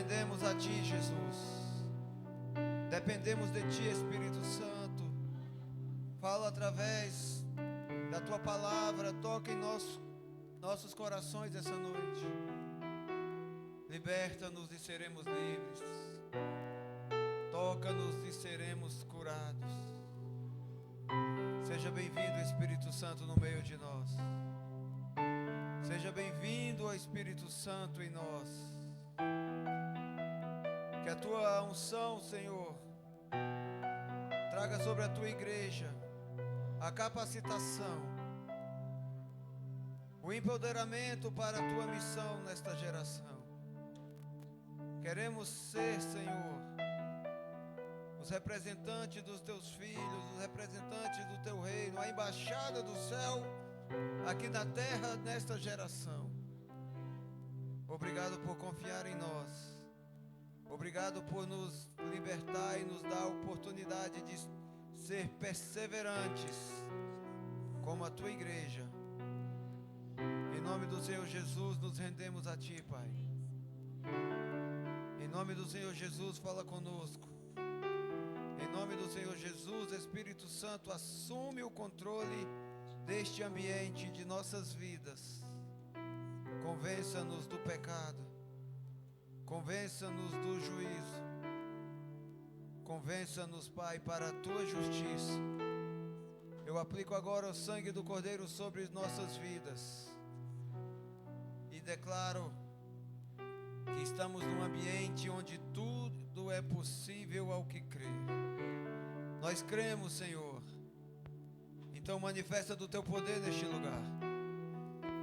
rendemos a Ti, Jesus. Dependemos de Ti, Espírito Santo. Fala através da Tua palavra, toca em nossos corações essa noite. Liberta-nos e seremos livres. Toca-nos e seremos curados. Seja bem-vindo, Espírito Santo, no meio de nós. Seja bem-vindo, ó Espírito Santo, em nós. Que a Tua unção, Senhor, traga sobre a Tua igreja a capacitação, o empoderamento para a Tua missão nesta geração. Queremos ser, Senhor, os representantes dos Teus filhos, os representantes do Teu reino, a embaixada do céu aqui na terra nesta geração. Obrigado por confiar em nós. Obrigado por nos libertar e nos dar a oportunidade de ser perseverantes como a Tua igreja. Em nome do Senhor Jesus, nos rendemos a Ti, Pai. Em nome do Senhor Jesus, fala conosco. Em nome do Senhor Jesus, Espírito Santo, assume o controle deste ambiente de nossas vidas. Convença-nos do pecado. Convença-nos do juízo. Convença-nos, Pai, para a Tua justiça. Eu aplico agora o sangue do Cordeiro sobre nossas vidas e declaro que estamos num ambiente onde tudo é possível ao que crê. Nós cremos, Senhor. Então manifesta do Teu poder neste lugar.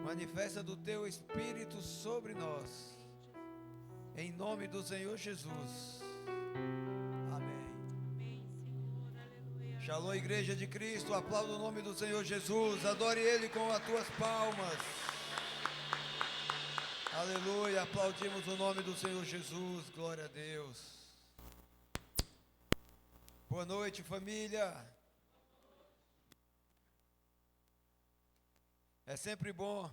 Manifesta do Teu Espírito sobre nós. Em nome do Senhor Jesus. Shalom, Igreja de Cristo, aplauda o nome do Senhor Jesus, adore Ele com as tuas palmas. Aleluia, aplaudimos o nome do Senhor Jesus, glória a Deus. Boa noite, família. É sempre bom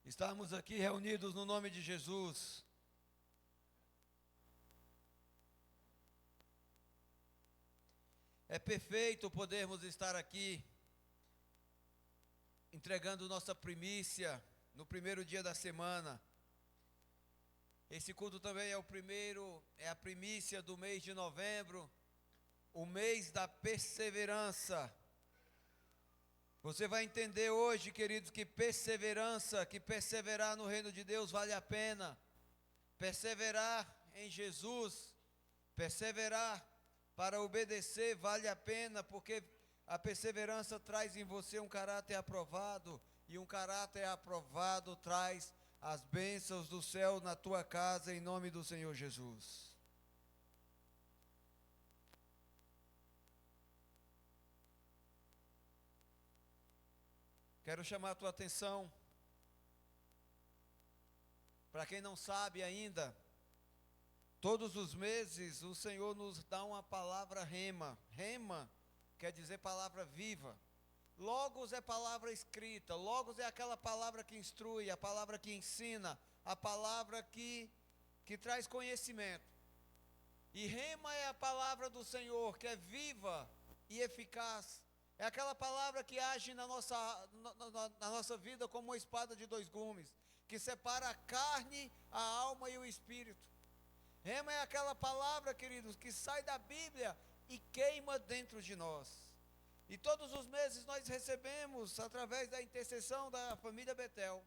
estarmos aqui reunidos no nome de Jesus. É perfeito podermos estar aqui entregando nossa primícia no primeiro dia da semana. Esse culto também é a primícia do mês de novembro, o mês da perseverança. Você vai entender hoje, queridos, que perseverança, que perseverar no reino de Deus vale a pena. Perseverar em Jesus, perseverar para obedecer vale a pena, porque a perseverança traz em você um caráter aprovado, e um caráter aprovado traz as bênçãos do céu na tua casa, em nome do Senhor Jesus. Quero chamar a tua atenção, para quem não sabe ainda, todos os meses o Senhor nos dá uma palavra rema. Rema quer dizer palavra viva. Logos é palavra escrita. Logos é aquela palavra que instrui, a palavra que ensina, a palavra que traz conhecimento. E rema é a palavra do Senhor, que é viva e eficaz. É aquela palavra que age na nossa vida como uma espada de dois gumes, que separa a carne, a alma e o espírito. Rema é aquela palavra, queridos, que sai da Bíblia e queima dentro de nós. E todos os meses nós recebemos, através da intercessão da família Betel,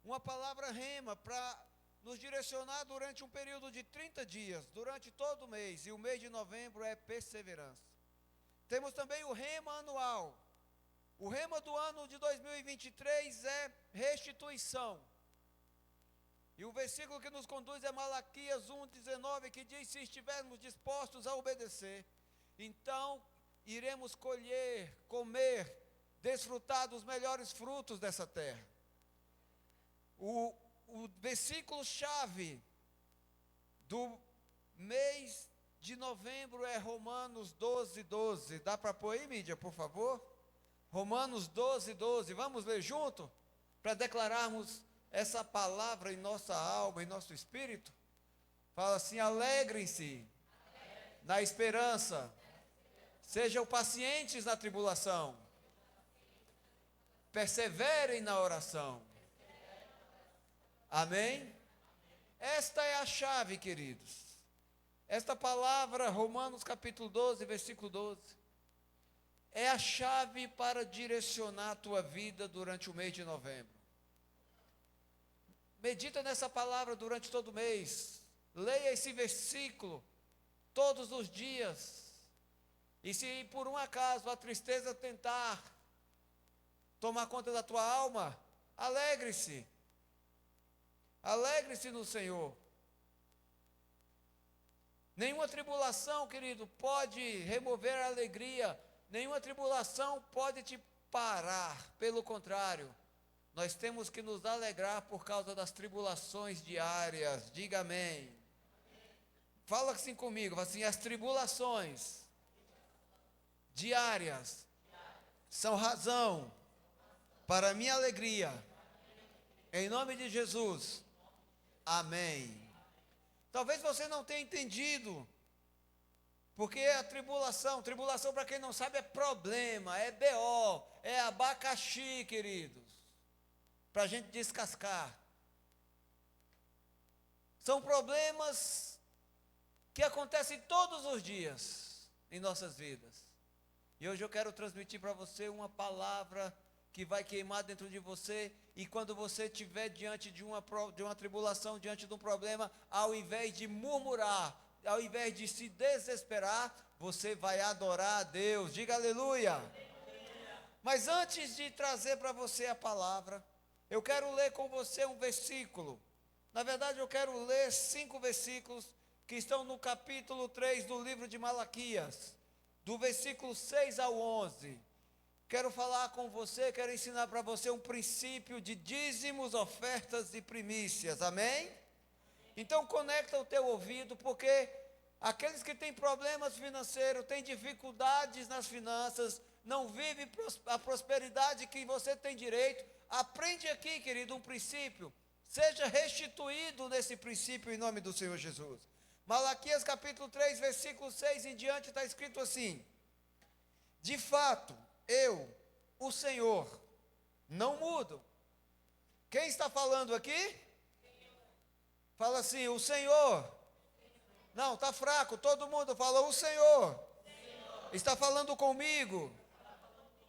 uma palavra rema para nos direcionar durante um período de 30 dias, durante todo o mês. E o mês de novembro é perseverança. Temos também o rema anual. O rema do ano de 2023 é restituição. E o versículo que nos conduz é Malaquias 1:19, que diz: se estivermos dispostos a obedecer, então iremos colher, comer, desfrutar dos melhores frutos dessa terra. O versículo-chave do mês de novembro é Romanos 12:12. Dá para pôr aí, mídia, por favor? Romanos 12:12. Vamos ler junto? Para declararmos essa palavra em nossa alma, em nosso espírito? Fala assim: alegrem-se na esperança, sejam pacientes na tribulação, perseverem na oração. Amém? Esta é a chave, queridos. Esta palavra, Romanos capítulo 12, versículo 12, é a chave para direcionar a tua vida durante o mês de novembro. Medita nessa palavra durante todo o mês. Leia esse versículo todos os dias. E se por um acaso a tristeza tentar tomar conta da tua alma, alegre-se. Alegre-se no Senhor. Nenhuma tribulação, querido, pode remover a alegria. Nenhuma tribulação pode te parar. Pelo contrário, nós temos que nos alegrar por causa das tribulações diárias. Diga amém. Fala assim comigo, fala assim: as tribulações diárias são razão para a minha alegria. Em nome de Jesus. Amém. Talvez você não tenha entendido, porque a tribulação para quem não sabe é problema, é BO, é abacaxi, queridos, para a gente descascar. São problemas que acontecem todos os dias em nossas vidas. E hoje eu quero transmitir para você uma palavra que vai queimar dentro de você, e quando você estiver diante de uma tribulação, diante de um problema, ao invés de murmurar, ao invés de se desesperar, você vai adorar a Deus. Diga aleluia. Mas antes de trazer para você a palavra, eu quero ler com você um versículo. Na verdade, eu quero ler 5 versículos que estão no capítulo 3 do livro de Malaquias, do versículo 6 ao 11. Quero falar com você, quero ensinar para você um princípio de dízimos, ofertas e primícias, amém? Então conecta o teu ouvido, porque aqueles que têm problemas financeiros, têm dificuldades nas finanças, não vivem a prosperidade que você tem direito, aprende aqui, querido, um princípio, seja restituído nesse princípio em nome do Senhor Jesus. Malaquias capítulo 3, versículo 6 em diante, está escrito assim: de fato, eu, o Senhor, não mudo. Quem está falando aqui? Fala assim: o Senhor. Não, está fraco, todo mundo fala: o Senhor está falando comigo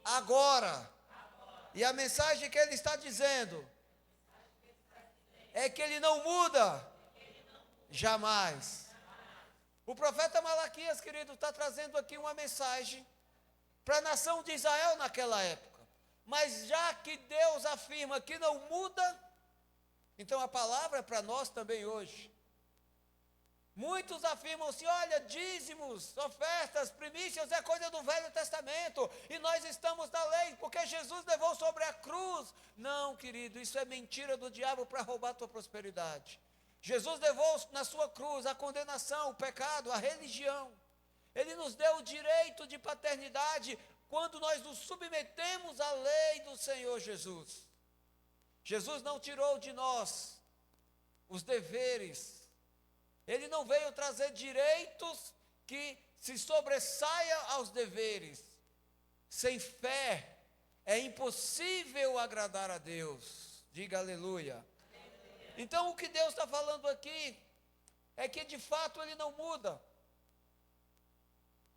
agora. E a mensagem que ele está dizendo é que ele não muda jamais. O profeta Malaquias, querido, está trazendo aqui uma mensagem para a nação de Israel naquela época. Mas já que Deus afirma que não muda, então a palavra é para nós também hoje. Muitos afirmam assim: olha, dízimos, ofertas, primícias é coisa do Velho Testamento, e nós estamos na lei, porque Jesus levou sobre a cruz. Não, querido, isso é mentira do diabo para roubar a tua prosperidade. Jesus levou na sua cruz a condenação, o pecado, a religião. Ele nos deu o direito de paternidade quando nós nos submetemos à lei do Senhor Jesus. Jesus não tirou de nós os deveres. Ele não veio trazer direitos que se sobressaia aos deveres. Sem fé é impossível agradar a Deus. Diga aleluia. Então o que Deus está falando aqui é que de fato Ele não muda.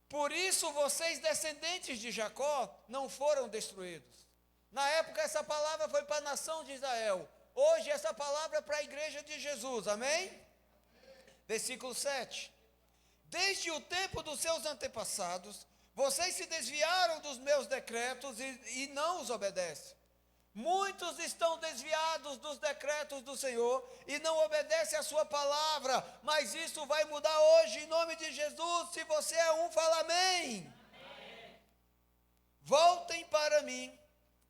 Por isso vocês, descendentes de Jacó, não foram destruídos. Na época essa palavra foi para a nação de Israel. Hoje essa palavra é para a igreja de Jesus, amém? Versículo 7. Desde o tempo dos seus antepassados, vocês se desviaram dos meus decretos e não os obedecem. Muitos estão desviados dos decretos do Senhor e não obedecem a sua palavra, mas isso vai mudar hoje em nome de Jesus. Se você é um, fala amém. Amém. Voltem para mim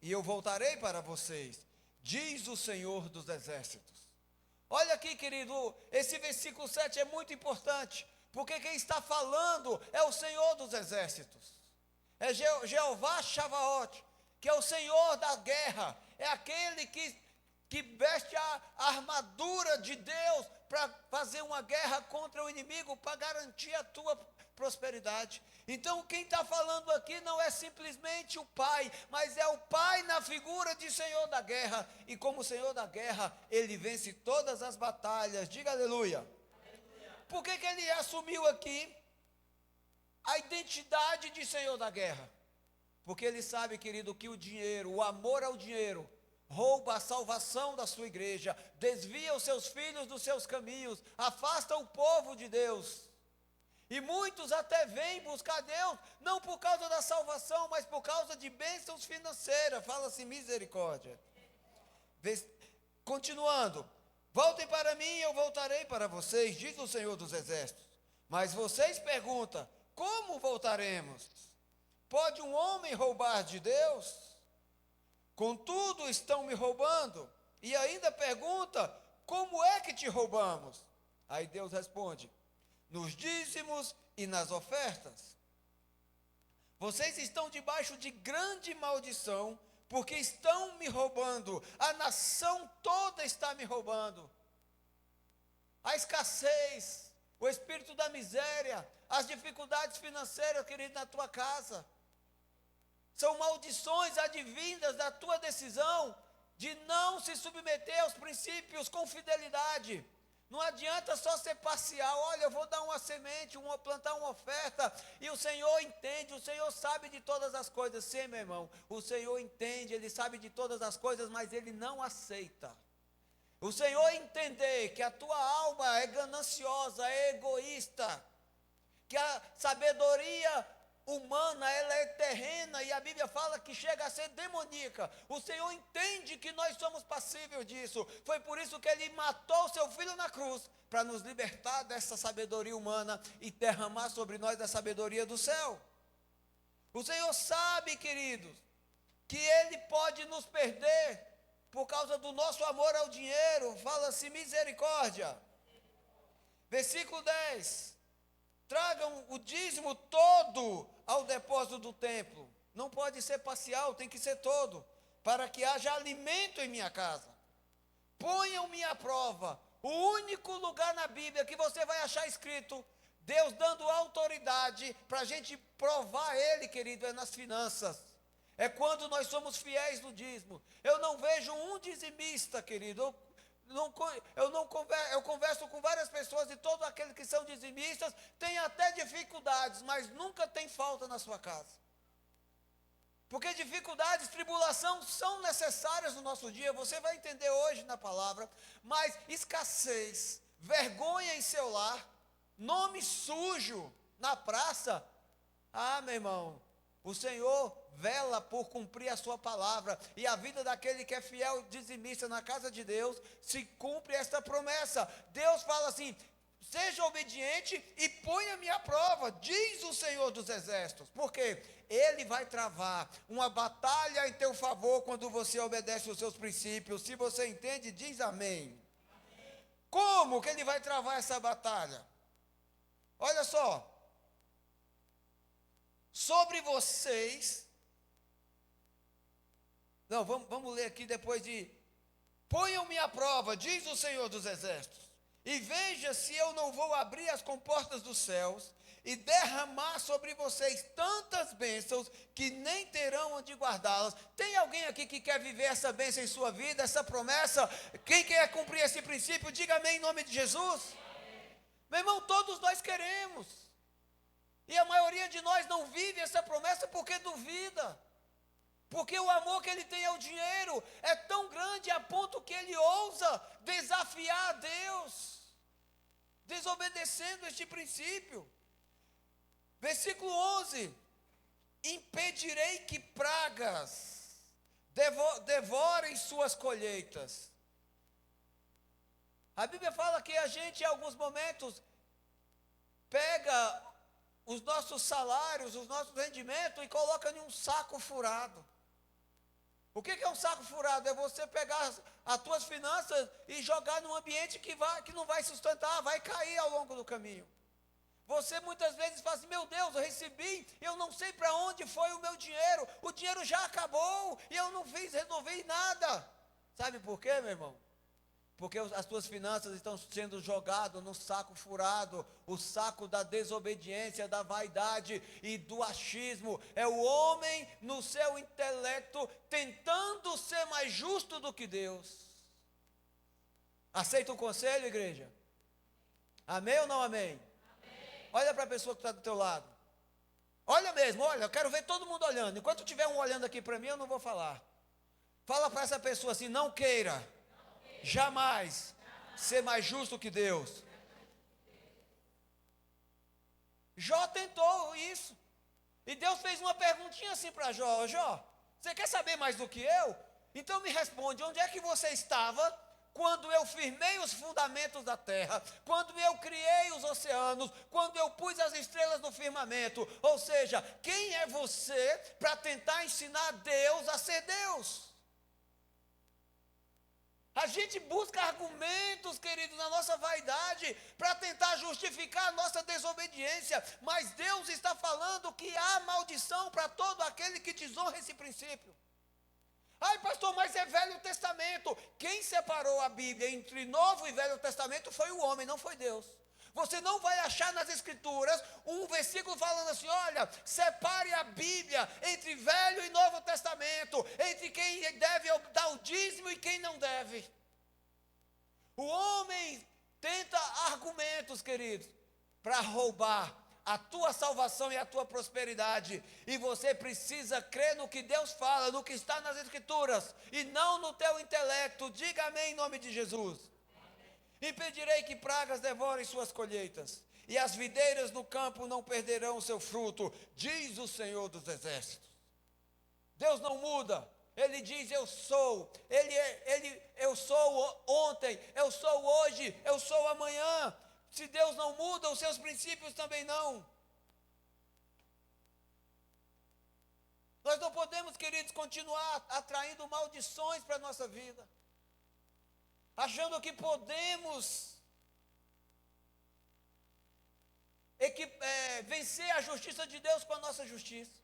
e eu voltarei para vocês, diz o Senhor dos Exércitos. Olha aqui, querido, esse versículo 7 é muito importante, porque quem está falando é o Senhor dos Exércitos, é Jeová Shavaot, que é o Senhor da guerra, é aquele que que veste a armadura de Deus para fazer uma guerra contra o inimigo, para garantir a tua prosperidade. Então quem está falando aqui não é simplesmente o pai, mas é o pai na figura de Senhor da guerra, e como Senhor da guerra, ele vence todas as batalhas. Diga aleluia. Por que ele assumiu aqui a identidade de Senhor da guerra? Porque ele sabe, querido, que o dinheiro, o amor ao dinheiro, rouba a salvação da sua igreja, desvia os seus filhos dos seus caminhos, afasta o povo de Deus. E muitos até vêm buscar Deus, não por causa da salvação, mas por causa de bênçãos financeiras. Fala-se misericórdia. Continuando. Voltem para mim e eu voltarei para vocês, diz o Senhor dos Exércitos. Mas vocês perguntam, como voltaremos? Pode um homem roubar de Deus? Contudo, estão me roubando. E ainda pergunta, como é que te roubamos? Aí Deus responde, nos dízimos e nas ofertas. Vocês estão debaixo de grande maldição, porque estão me roubando. A nação toda está me roubando. A escassez, o espírito da miséria, as dificuldades financeiras, querido, na tua casa, são maldições advindas da tua decisão de não se submeter aos princípios com fidelidade. Não adianta só ser parcial. Olha, eu vou dar uma semente, plantar uma oferta, e o Senhor entende, o Senhor sabe de todas as coisas. Sim, meu irmão, o Senhor entende, Ele sabe de todas as coisas, mas Ele não aceita. O Senhor entender que a tua alma é gananciosa, é egoísta, que a sabedoria humana, ela é terrena, e a Bíblia fala que chega a ser demoníaca. O Senhor entende que nós somos passíveis disso. Foi por isso que Ele matou o seu Filho na cruz, para nos libertar dessa sabedoria humana e derramar sobre nós a sabedoria do céu. O Senhor sabe, queridos, que Ele pode nos perder por causa do nosso amor ao dinheiro. Fala-se misericórdia. Versículo 10. Tragam o dízimo todo ao depósito do templo. Não pode ser parcial, tem que ser todo, para que haja alimento em minha casa. Ponham-me à prova. O único lugar na Bíblia que você vai achar escrito Deus dando autoridade para a gente provar Ele, querido, é nas finanças. É quando nós somos fiéis no dízimo. Eu não vejo um dizimista, querido. Eu converso com várias pessoas, e todos aqueles que são dizimistas têm até dificuldades, mas nunca tem falta na sua casa. Porque dificuldades, tribulação são necessárias no nosso dia, você vai entender hoje na palavra. Mas escassez, vergonha em seu lar, nome sujo na praça, meu irmão, o Senhor vela por cumprir a sua palavra, e a vida daquele que é fiel dizimista na casa de Deus, se cumpre esta promessa. Deus fala assim, seja obediente e ponha-me à prova, diz o Senhor dos Exércitos, porque Ele vai travar uma batalha em teu favor quando você obedece os seus princípios. Se você entende, diz amém. Como que Ele vai travar essa batalha? Olha só, sobre vocês, não, vamos ler aqui depois de, ponham-me à prova, diz o Senhor dos Exércitos, e veja se eu não vou abrir as comportas dos céus, e derramar sobre vocês tantas bênçãos, que nem terão onde guardá-las. Tem alguém aqui que quer viver essa bênção em sua vida, essa promessa? Quem quer cumprir esse princípio, diga amém em nome de Jesus. Meu irmão, todos nós queremos, e a maioria de nós não vive essa promessa porque duvida, porque o amor que ele tem ao dinheiro é tão grande a ponto que ele ousa desafiar a Deus, desobedecendo este princípio. Versículo 11, impedirei que pragas devorem suas colheitas. A Bíblia fala que a gente, em alguns momentos, pega os nossos salários, os nossos rendimentos, e coloca em um saco furado. O que é um saco furado? É você pegar as tuas finanças e jogar num ambiente que não vai sustentar, vai cair ao longo do caminho. Você muitas vezes fala assim, meu Deus, eu recebi, eu não sei para onde foi o meu dinheiro, o dinheiro já acabou, e eu não resolvi nada. Sabe por quê, meu irmão? Porque as tuas finanças estão sendo jogadas no saco furado, o saco da desobediência, da vaidade e do achismo. É o homem no seu intelecto tentando ser mais justo do que Deus. Aceita o conselho, igreja? Amém ou não amém? Amém. Olha para a pessoa que está do teu lado. Olha mesmo, olha, eu quero ver todo mundo olhando. Enquanto tiver um olhando aqui para mim, eu não vou falar. Fala para essa pessoa assim, não queira. Jamais ser mais justo que Deus. Jó tentou isso. E Deus fez uma perguntinha assim para Jó. Jó, você quer saber mais do que eu? Então me responde, onde é que você estava quando eu firmei os fundamentos da terra? Quando eu criei os oceanos? Quando eu pus as estrelas no firmamento? Ou seja, quem é você para tentar ensinar Deus a ser Deus? A gente busca argumentos, queridos, na nossa vaidade, para tentar justificar a nossa desobediência, mas Deus está falando que há maldição para todo aquele que desonra esse princípio. Ai, pastor, mas é Velho Testamento. Quem separou a Bíblia entre Novo e Velho Testamento foi o homem, não foi Deus. Você não vai achar nas Escrituras um versículo falando assim, olha, separe a Bíblia entre Velho e Novo Testamento, entre quem deve dar o dízimo e quem não deve. O homem tenta argumentos, queridos, para roubar a tua salvação e a tua prosperidade, e você precisa crer no que Deus fala, no que está nas Escrituras, e não no teu intelecto. Diga amém em nome de Jesus. Impedirei que pragas devorem suas colheitas, e as videiras no campo não perderão o seu fruto, diz o Senhor dos Exércitos. Deus não muda, Ele diz eu sou, eu sou ontem, eu sou hoje, eu sou amanhã. Se Deus não muda, os seus princípios também não. Nós não podemos, queridos, continuar atraindo maldições para a nossa vida, achando que podemos vencer a justiça de Deus com a nossa justiça.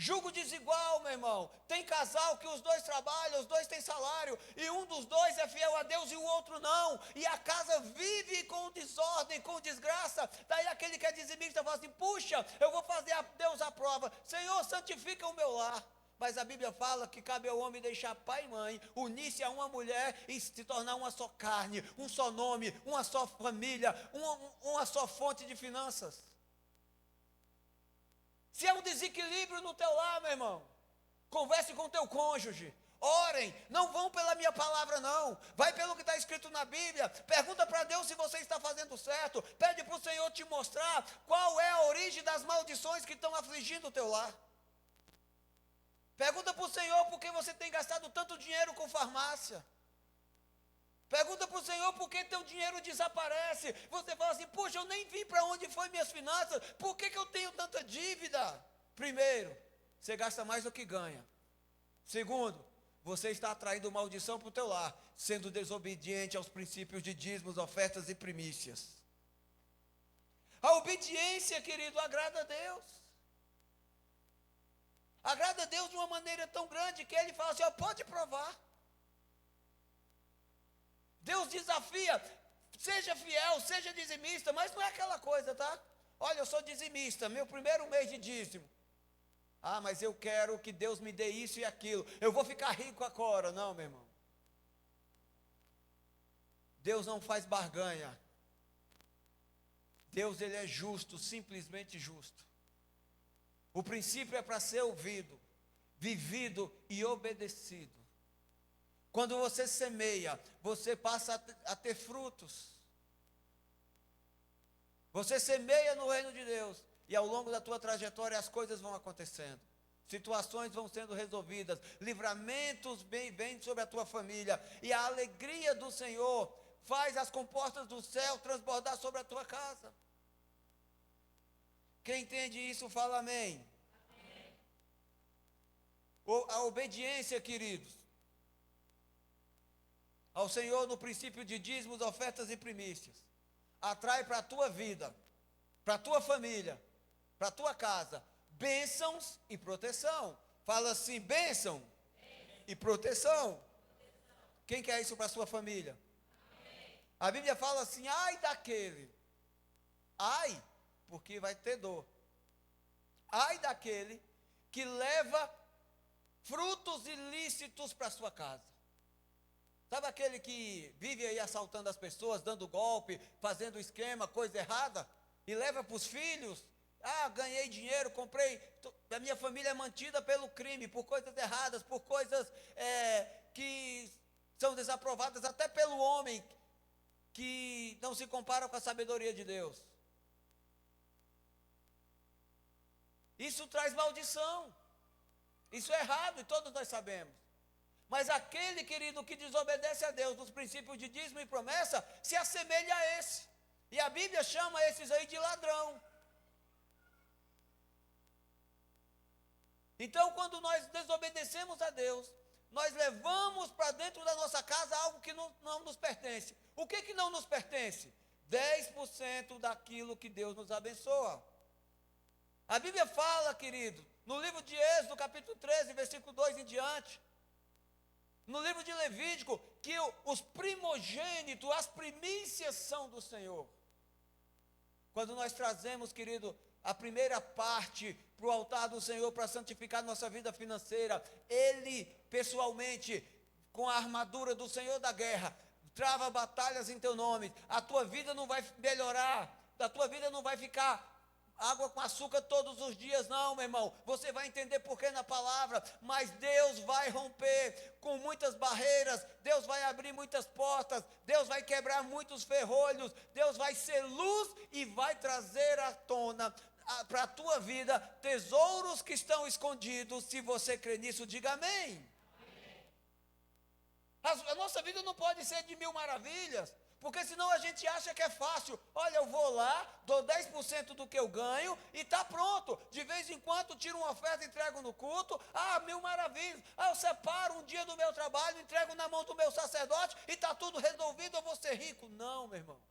Julgo desigual, meu irmão. Tem casal que os dois trabalham, os dois têm salário, e um dos dois é fiel a Deus e o outro não, e a casa vive com desordem, com desgraça. Daí aquele que é dizimista fala assim, puxa, eu vou fazer a Deus a prova. Senhor, santifica o meu lar. Mas a Bíblia fala que cabe ao homem deixar pai e mãe, unir-se a uma mulher e se tornar uma só carne, um só nome, uma só família, uma só fonte de finanças. Se é um desequilíbrio no teu lar, meu irmão, converse com o teu cônjuge, orem, não vão pela minha palavra não, vai pelo que está escrito na Bíblia, pergunta para Deus se você está fazendo certo, pede para o Senhor te mostrar qual é a origem das maldições que estão afligindo o teu lar. Pergunta para o Senhor por que você tem gastado tanto dinheiro com farmácia. Pergunta para o Senhor por que teu dinheiro desaparece. Você fala assim, poxa, eu nem vi para onde foi minhas finanças, por que eu tenho tanta dívida? Primeiro, você gasta mais do que ganha. Segundo, você está atraindo maldição para o teu lar, sendo desobediente aos princípios de dízimos, ofertas e primícias. A obediência, querido, agrada a Deus. Agrada a Deus de uma maneira tão grande que Ele fala assim, ó, pode provar. Deus desafia, seja fiel, seja dizimista, mas não é aquela coisa, tá? Olha, eu sou dizimista, meu primeiro mês de dízimo. Ah, mas eu quero que Deus me dê isso e aquilo, eu vou ficar rico agora. Não, meu irmão. Deus não faz barganha. Deus, Ele é justo, simplesmente justo. O princípio é para ser ouvido, vivido e obedecido. Quando você semeia, você passa a ter frutos. Você semeia no reino de Deus, e ao longo da tua trajetória as coisas vão acontecendo. Situações vão sendo resolvidas, livramentos vêm sobre a tua família, e a alegria do Senhor faz as comportas do céu transbordar sobre a tua casa. Quem entende isso, fala amém. Amém. A obediência, queridos, ao Senhor no princípio de dízimos, ofertas e primícias, atrai para a tua vida, para a tua família, para a tua casa, bênçãos e proteção. Fala assim, bênção e proteção. Quem quer isso para a sua família? A Bíblia fala assim, ai daquele. Ai, porque vai ter dor. Ai daquele que leva frutos ilícitos para sua casa. Sabe aquele que vive aí assaltando as pessoas, dando golpe, fazendo esquema, coisa errada, e leva para os filhos? Ah, ganhei dinheiro, comprei. A minha família é mantida pelo crime, por coisas erradas, por coisas que são desaprovadas até pelo homem, que não se comparam com a sabedoria de Deus. Isso traz maldição. Isso é errado e todos nós sabemos. Mas aquele, querido, que desobedece a Deus nos princípios de dízimo e promessa, se assemelha a esse. E a Bíblia chama esses aí de ladrão. Então, quando nós desobedecemos a Deus, nós levamos para dentro da nossa casa algo que não nos pertence. O que não nos pertence? 10% daquilo que Deus nos abençoa. A Bíblia fala, querido, no livro de Êxodo, capítulo 13, versículo 2 em diante, no livro de Levítico, que os primogênitos, as primícias são do Senhor. Quando nós trazemos, querido, a primeira parte para o altar do Senhor para santificar nossa vida financeira, Ele, pessoalmente, com a armadura do Senhor da guerra, trava batalhas em teu nome. A tua vida não vai melhorar, a tua vida não vai ficar água com açúcar todos os dias, não, meu irmão. Você vai entender porquê na palavra, mas Deus vai romper com muitas barreiras, Deus vai abrir muitas portas, Deus vai quebrar muitos ferrolhos, Deus vai ser luz e vai trazer à tona para a tua vida tesouros que estão escondidos. Se você crê nisso, diga amém. A nossa vida não pode ser de mil maravilhas, porque senão a gente acha que é fácil. Olha, eu vou lá, dou 10% do que eu ganho e está pronto. De vez em quando tiro uma oferta e entrego no culto. Ah, mil maravilhas. Ah, eu separo um dia do meu trabalho, entrego na mão do meu sacerdote e está tudo resolvido, eu vou ser rico. Não, meu irmão.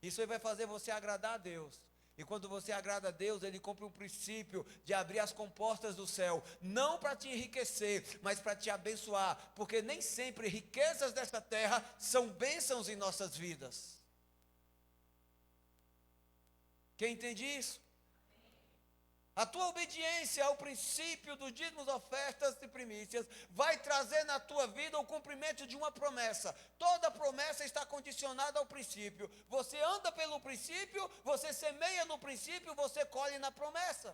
Isso aí vai fazer você agradar a Deus. E quando você agrada a Deus, Ele cumpre um princípio de abrir as comportas do céu, não para te enriquecer, mas para te abençoar, porque nem sempre riquezas desta terra são bênçãos em nossas vidas. Quem entende isso? A tua obediência ao princípio dos dízimos, ofertas e primícias vai trazer na tua vida o cumprimento de uma promessa. Toda promessa está condicionada ao princípio. Você anda pelo princípio, você semeia no princípio, você colhe na promessa.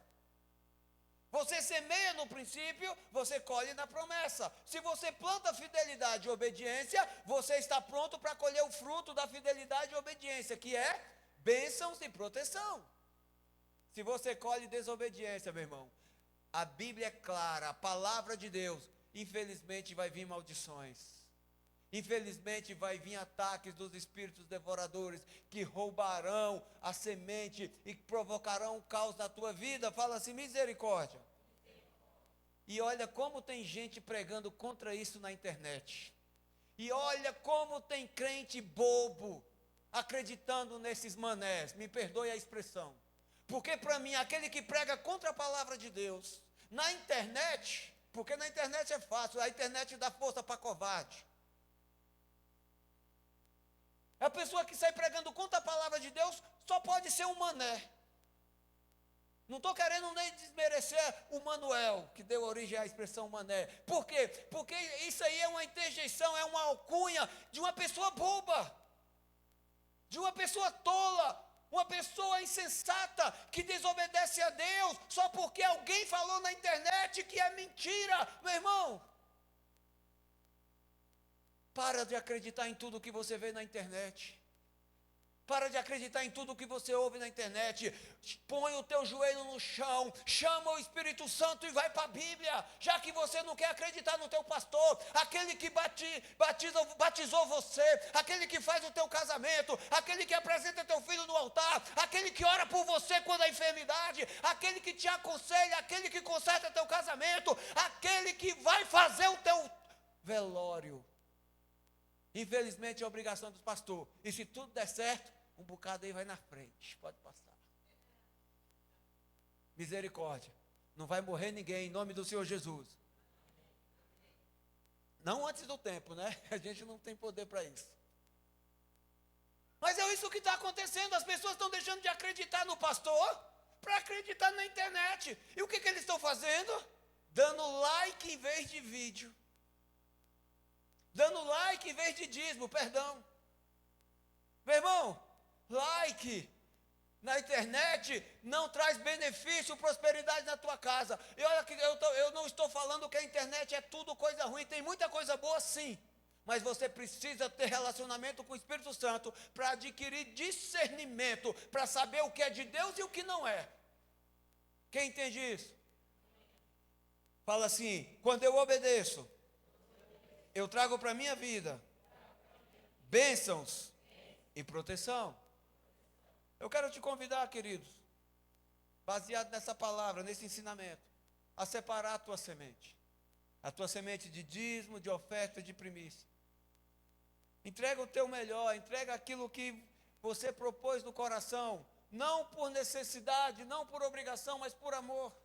Você semeia no princípio, você colhe na promessa. Se você planta fidelidade e obediência, você está pronto para colher o fruto da fidelidade e obediência, que é bênçãos e proteção. Se você colhe desobediência, meu irmão, a Bíblia é clara, a palavra de Deus, infelizmente vai vir maldições. Infelizmente vai vir ataques dos espíritos devoradores que roubarão a semente e provocarão um caos na tua vida. Fala assim, misericórdia. E olha como tem gente pregando contra isso na internet. E olha como tem crente bobo acreditando nesses manés. Me perdoe a expressão. Porque para mim, aquele que prega contra a palavra de Deus, na internet, porque na internet é fácil, a internet dá força para covarde. A pessoa que sai pregando contra a palavra de Deus só pode ser um mané. Não estou querendo nem desmerecer o Manuel, que deu origem à expressão mané. Por quê? Porque isso aí é uma interjeição, é uma alcunha de uma pessoa boba, de uma pessoa tola, uma pessoa insensata que desobedece a Deus só porque alguém falou na internet que é mentira. Meu irmão, para de acreditar em tudo que você vê na internet. Para de acreditar em tudo que você ouve na internet. Põe o teu joelho no chão, chama o Espírito Santo e vai para a Bíblia. Já que você não quer acreditar no teu pastor, aquele que batizou você, aquele que faz o teu casamento, aquele que apresenta teu filho no altar, aquele que ora por você quando há enfermidade, aquele que te aconselha, aquele que conserta teu casamento, aquele que vai fazer o teu velório. Infelizmente é a obrigação do pastor. E se tudo der certo, um bocado aí vai na frente. Pode passar. Misericórdia. Não vai morrer ninguém em nome do Senhor Jesus. Não antes do tempo, né? A gente não tem poder para isso. Mas é isso que está acontecendo. As pessoas estão deixando de acreditar no pastor para acreditar na internet. E o que eles estão fazendo? Dando like em vez de vídeo. Dando like em vez de dízimo, perdão. Meu irmão, like na internet não traz benefício, prosperidade na tua casa. E olha que eu não estou falando que a internet é tudo coisa ruim. Tem muita coisa boa sim. Mas você precisa ter relacionamento com o Espírito Santo para adquirir discernimento, para saber o que é de Deus e o que não é. Quem entende isso? Fala assim: quando eu obedeço, eu trago para a minha vida bênçãos e proteção. Eu quero te convidar, queridos, baseado nessa palavra, nesse ensinamento, a separar a tua semente de dízimo, de oferta e de primícia. Entrega o teu melhor, entrega aquilo que você propôs no coração, não por necessidade, não por obrigação, mas por amor.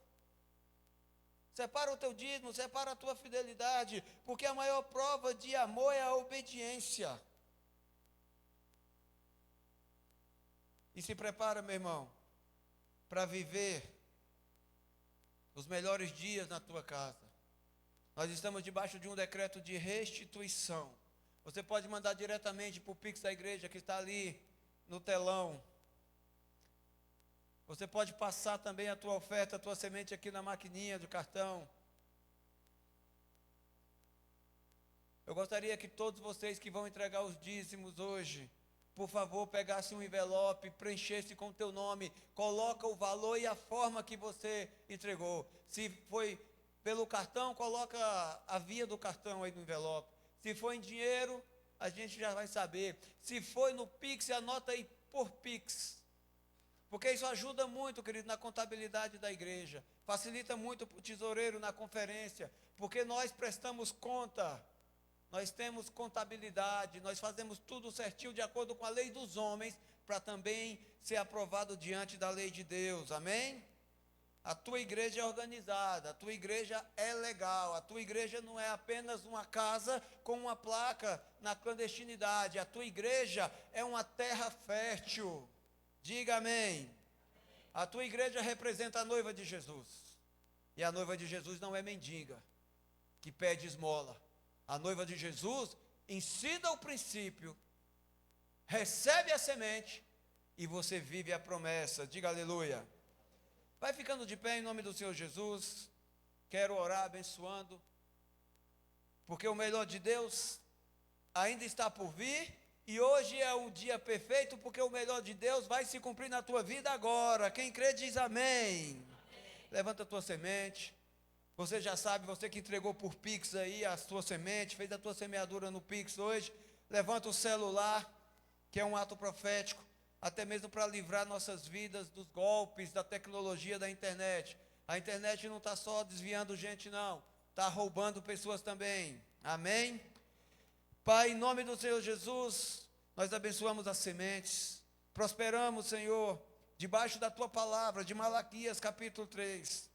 Separa o teu dízimo, separa a tua fidelidade, porque a maior prova de amor é a obediência. E se prepara, meu irmão, para viver os melhores dias na tua casa. Nós estamos debaixo de um decreto de restituição. Você pode mandar diretamente para o Pix da igreja, que está ali no telão. Você pode passar também a tua oferta, a tua semente aqui na maquininha do cartão. Eu gostaria que todos vocês que vão entregar os dízimos hoje, por favor, pegasse um envelope, preenchesse com o teu nome, coloca o valor e a forma que você entregou. Se foi pelo cartão, coloca a via do cartão aí no envelope. Se for em dinheiro, a gente já vai saber. Se foi no Pix, anota aí por Pix. Porque isso ajuda muito, querido, na contabilidade da igreja. Facilita muito para o tesoureiro na conferência. Porque nós prestamos conta. Nós temos contabilidade. Nós fazemos tudo certinho de acordo com a lei dos homens. Para também ser aprovado diante da lei de Deus. Amém? A tua igreja é organizada, a tua igreja é legal, a tua igreja não é apenas uma casa com uma placa na clandestinidade, a tua igreja é uma terra fértil. Diga amém. A tua igreja representa a noiva de Jesus, e a noiva de Jesus não é mendiga, que pede esmola. A noiva de Jesus ensina o princípio, recebe a semente, e você vive a promessa. Diga aleluia. Vai ficando de pé em nome do Senhor Jesus. Quero orar abençoando, porque o melhor de Deus ainda está por vir, e hoje é o dia perfeito, porque o melhor de Deus vai se cumprir na tua vida agora. Quem crê diz amém. Levanta a tua semente. Você já sabe, você que entregou por Pix aí a sua semente, fez a tua semeadura no Pix hoje, levanta o celular, que é um ato profético, até mesmo para livrar nossas vidas dos golpes da tecnologia da internet. A internet não está só desviando gente não, está roubando pessoas também. Amém? Pai, em nome do Senhor Jesus, nós abençoamos as sementes, prosperamos, Senhor, debaixo da Tua palavra, de Malaquias capítulo 3.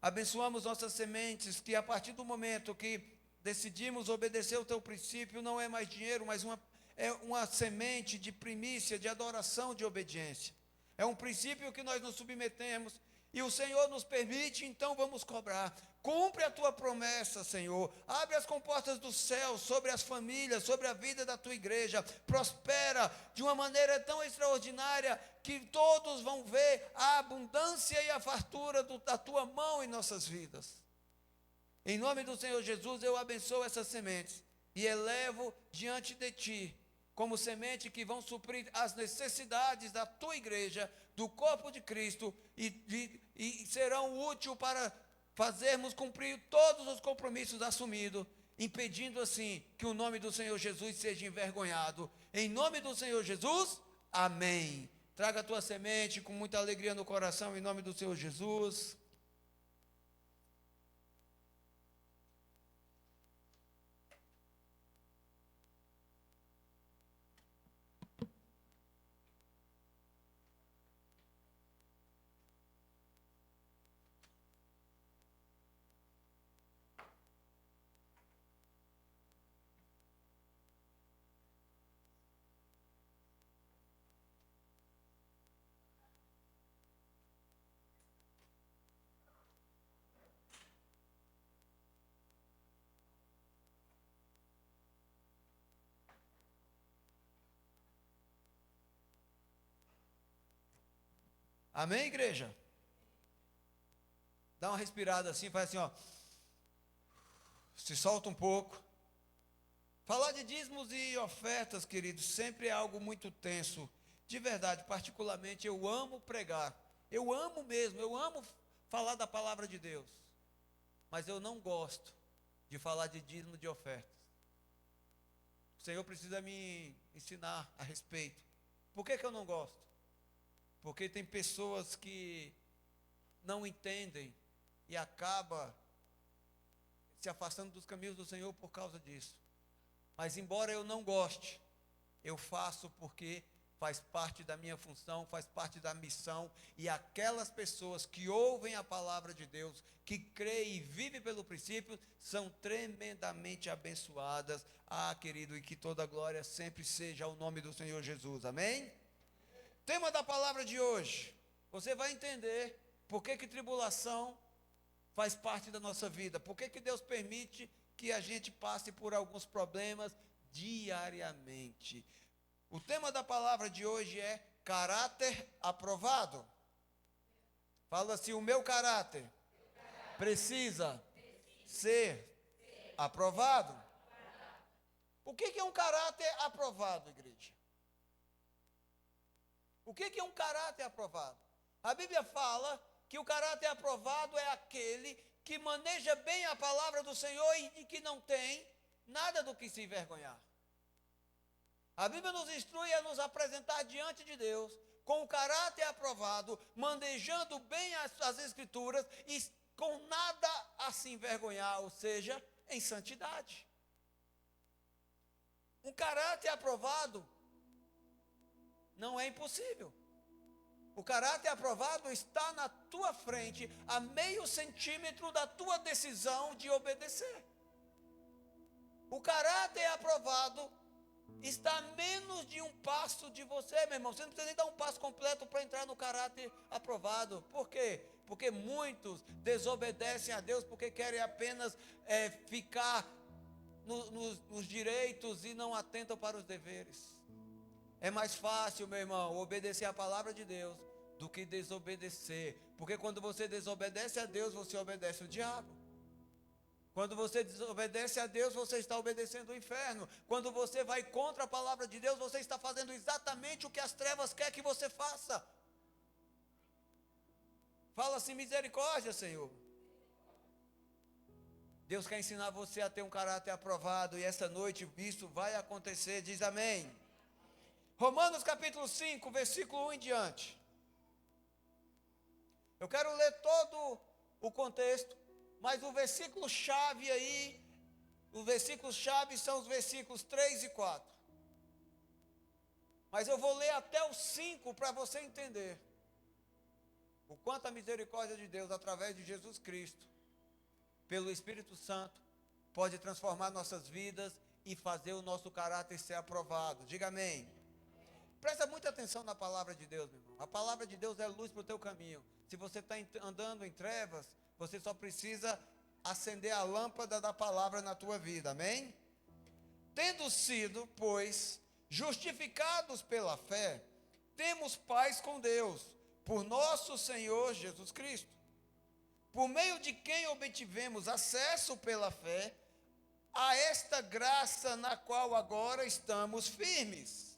Abençoamos nossas sementes, que a partir do momento que decidimos obedecer o Teu princípio, não é mais dinheiro, mas é uma semente de primícia, de adoração, de obediência. É um princípio que nós nos submetemos, e o Senhor nos permite, então vamos cobrar. Cumpre a tua promessa, Senhor. Abre as comportas do céu sobre as famílias, sobre a vida da tua igreja. Prospera de uma maneira tão extraordinária que todos vão ver a abundância e a fartura da tua mão em nossas vidas. Em nome do Senhor Jesus, eu abençoo essas sementes e elevo diante de ti como semente que vão suprir as necessidades da tua igreja, do corpo de Cristo, e serão úteis para fazermos cumprir todos os compromissos assumidos, impedindo assim que o nome do Senhor Jesus seja envergonhado. Em nome do Senhor Jesus, amém. Traga a tua semente com muita alegria no coração, em nome do Senhor Jesus. Amém, igreja? Dá uma respirada assim, faz assim, ó. Se solta um pouco. Falar de dízimos e ofertas, queridos, sempre é algo muito tenso. De verdade, particularmente, eu amo pregar. Eu amo mesmo, eu amo falar da palavra de Deus. Mas eu não gosto de falar de dízimo e de ofertas. O Senhor precisa me ensinar a respeito. Por que eu não gosto? Porque tem pessoas que não entendem e acaba se afastando dos caminhos do Senhor por causa disso. Mas embora eu não goste, eu faço porque faz parte da minha função, faz parte da missão, e aquelas pessoas que ouvem a palavra de Deus, que creem e vivem pelo princípio, são tremendamente abençoadas. Ah, querido, e que toda glória sempre seja ao nome do Senhor Jesus, amém? Tema da palavra de hoje, você vai entender por que tribulação faz parte da nossa vida, por que Deus permite que a gente passe por alguns problemas diariamente. O tema da palavra de hoje é caráter aprovado. Fala assim, o meu caráter precisa ser aprovado. O que é um caráter aprovado, igreja? O que é um caráter aprovado? A Bíblia fala que o caráter aprovado é aquele que maneja bem a palavra do Senhor e que não tem nada do que se envergonhar. A Bíblia nos instrui a nos apresentar diante de Deus com o caráter aprovado, manejando bem as Escrituras e com nada a se envergonhar, ou seja, em santidade. Um caráter aprovado não é impossível. O caráter aprovado está na tua frente, a meio centímetro da tua decisão de obedecer. O caráter aprovado está a menos de um passo de você, meu irmão. Você não precisa nem dar um passo completo para entrar no caráter aprovado. Por quê? Porque muitos desobedecem a Deus porque querem apenas ficar nos direitos e não atentam para os deveres. É mais fácil, meu irmão, obedecer a palavra de Deus do que desobedecer. Porque quando você desobedece a Deus, você obedece o diabo. Quando você desobedece a Deus, você está obedecendo o inferno. Quando você vai contra a palavra de Deus, você está fazendo exatamente o que as trevas querem que você faça. Fala assim, misericórdia, Senhor. Deus quer ensinar você a ter um caráter aprovado, e essa noite isso vai acontecer, diz amém. Romanos capítulo 5, versículo 1 em diante. Eu quero ler todo o contexto, mas o versículo chave aí, os versículos chave são os versículos 3 e 4. Mas eu vou ler até o 5 para você entender o quanto a misericórdia de Deus, através de Jesus Cristo, pelo Espírito Santo, pode transformar nossas vidas e fazer o nosso caráter ser aprovado. Diga amém. Presta muita atenção na palavra de Deus, meu irmão. A palavra de Deus é luz para o teu caminho. Se você está andando em trevas, você só precisa acender a lâmpada da palavra na tua vida, amém? Tendo sido, pois, justificados pela fé, temos paz com Deus, por nosso Senhor Jesus Cristo, por meio de quem obtivemos acesso pela fé a esta graça na qual agora estamos firmes.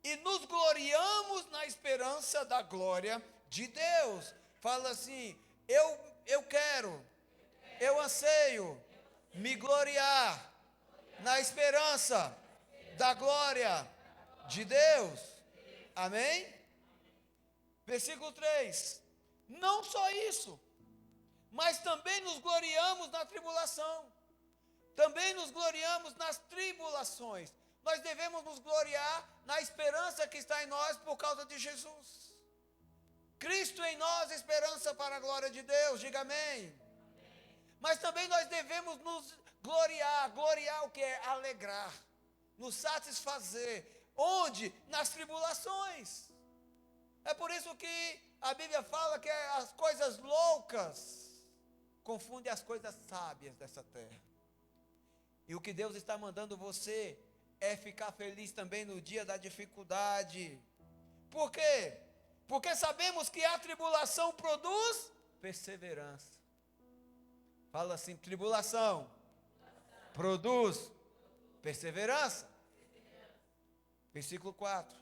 E nos gloriamos na esperança da glória de Deus. Fala assim, eu quero, eu anseio me gloriar na esperança da glória de Deus. Amém? Versículo 3. Não só isso, mas também nos gloriamos na tribulação. Também nos gloriamos nas tribulações. Nós devemos nos gloriar na esperança que está em nós por causa de Jesus. Cristo em nós, esperança para a glória de Deus, diga amém. Mas também nós devemos nos gloriar o que é? Alegrar, nos satisfazer. Onde? Nas tribulações. É por isso que a Bíblia fala que as coisas loucas confundem as coisas sábias dessa terra. E o que Deus está mandando você é ficar feliz também no dia da dificuldade. Por quê? Porque sabemos que a tribulação produz perseverança. Fala assim, tribulação produz perseverança. Versículo 4.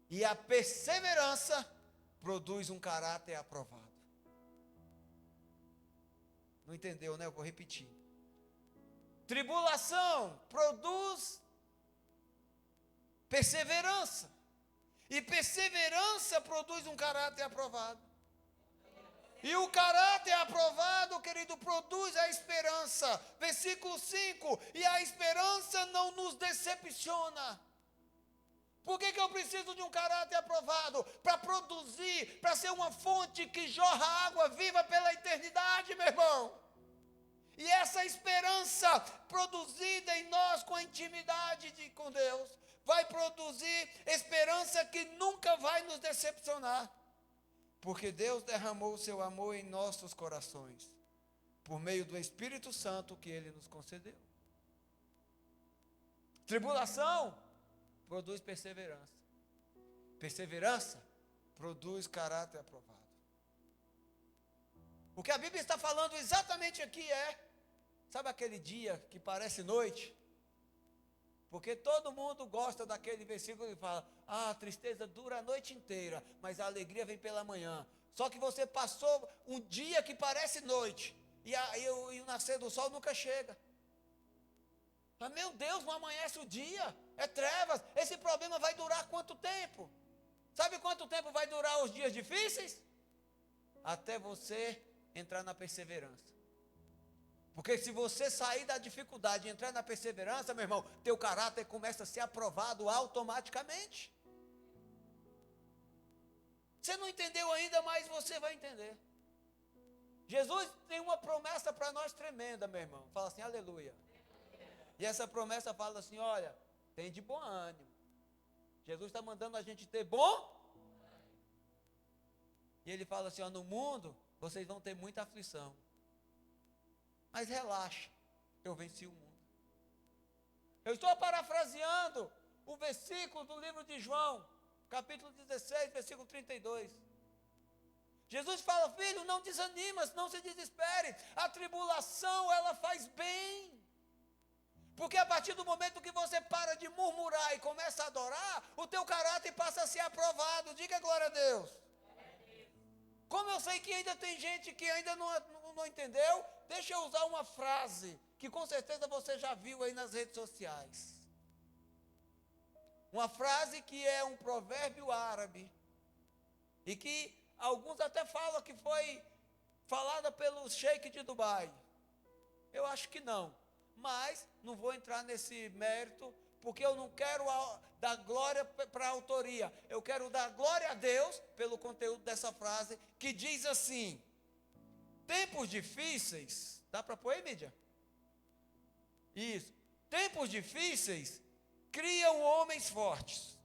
E a perseverança produz um caráter aprovado. Não entendeu, né? Eu vou repetir. Tribulação produz perseverança. E perseverança produz um caráter aprovado. E o caráter aprovado, querido, produz a esperança. Versículo 5. E a esperança não nos decepciona. Por que eu preciso de um caráter aprovado? Para produzir, para ser uma fonte que jorra água viva pela eternidade, meu irmão. E essa esperança produzida em nós com a intimidade com Deus, vai produzir esperança que nunca vai nos decepcionar. Porque Deus derramou o seu amor em nossos corações, por meio do Espírito Santo que Ele nos concedeu. Tribulação produz perseverança. Perseverança produz caráter aprovado. O que a Bíblia está falando exatamente aqui sabe aquele dia que parece noite? Porque todo mundo gosta daquele versículo que fala, a tristeza dura a noite inteira, mas a alegria vem pela manhã. Só que você passou um dia que parece noite, e o nascer do sol nunca chega. Mas, meu Deus, não amanhece o dia, é trevas, esse problema vai durar quanto tempo? Sabe quanto tempo vai durar os dias difíceis? Até você entrar na perseverança. Porque se você sair da dificuldade e entrar na perseverança, meu irmão, teu caráter começa a ser aprovado automaticamente. Você não entendeu ainda, mas você vai entender. Jesus tem uma promessa para nós tremenda, meu irmão. Fala assim, aleluia. E essa promessa fala assim, olha, tem de bom ânimo. Jesus está mandando a gente ter bom. E ele fala assim, ó, no mundo vocês vão ter muita aflição. Mas relaxa, eu venci o mundo. Eu estou parafraseando o versículo do livro de João, capítulo 16, versículo 32. Jesus fala, filho, não desanimas, não se desespere. A tribulação, ela faz bem. Porque a partir do momento que você para de murmurar e começa a adorar, o teu caráter passa a ser aprovado. Diga glória a Deus. Como eu sei que ainda tem gente que ainda não entendeu, deixa eu usar uma frase que com certeza você já viu aí nas redes sociais. Uma frase que é um provérbio árabe e que alguns até falam que foi falada pelo sheik de Dubai. Eu acho que não, mas não vou entrar nesse mérito, porque eu não quero dar glória para a autoria, eu quero dar glória a Deus pelo conteúdo dessa frase, que diz assim, tempos difíceis, dá para pôr aí, mídia? Isso, tempos difíceis criam homens fortes,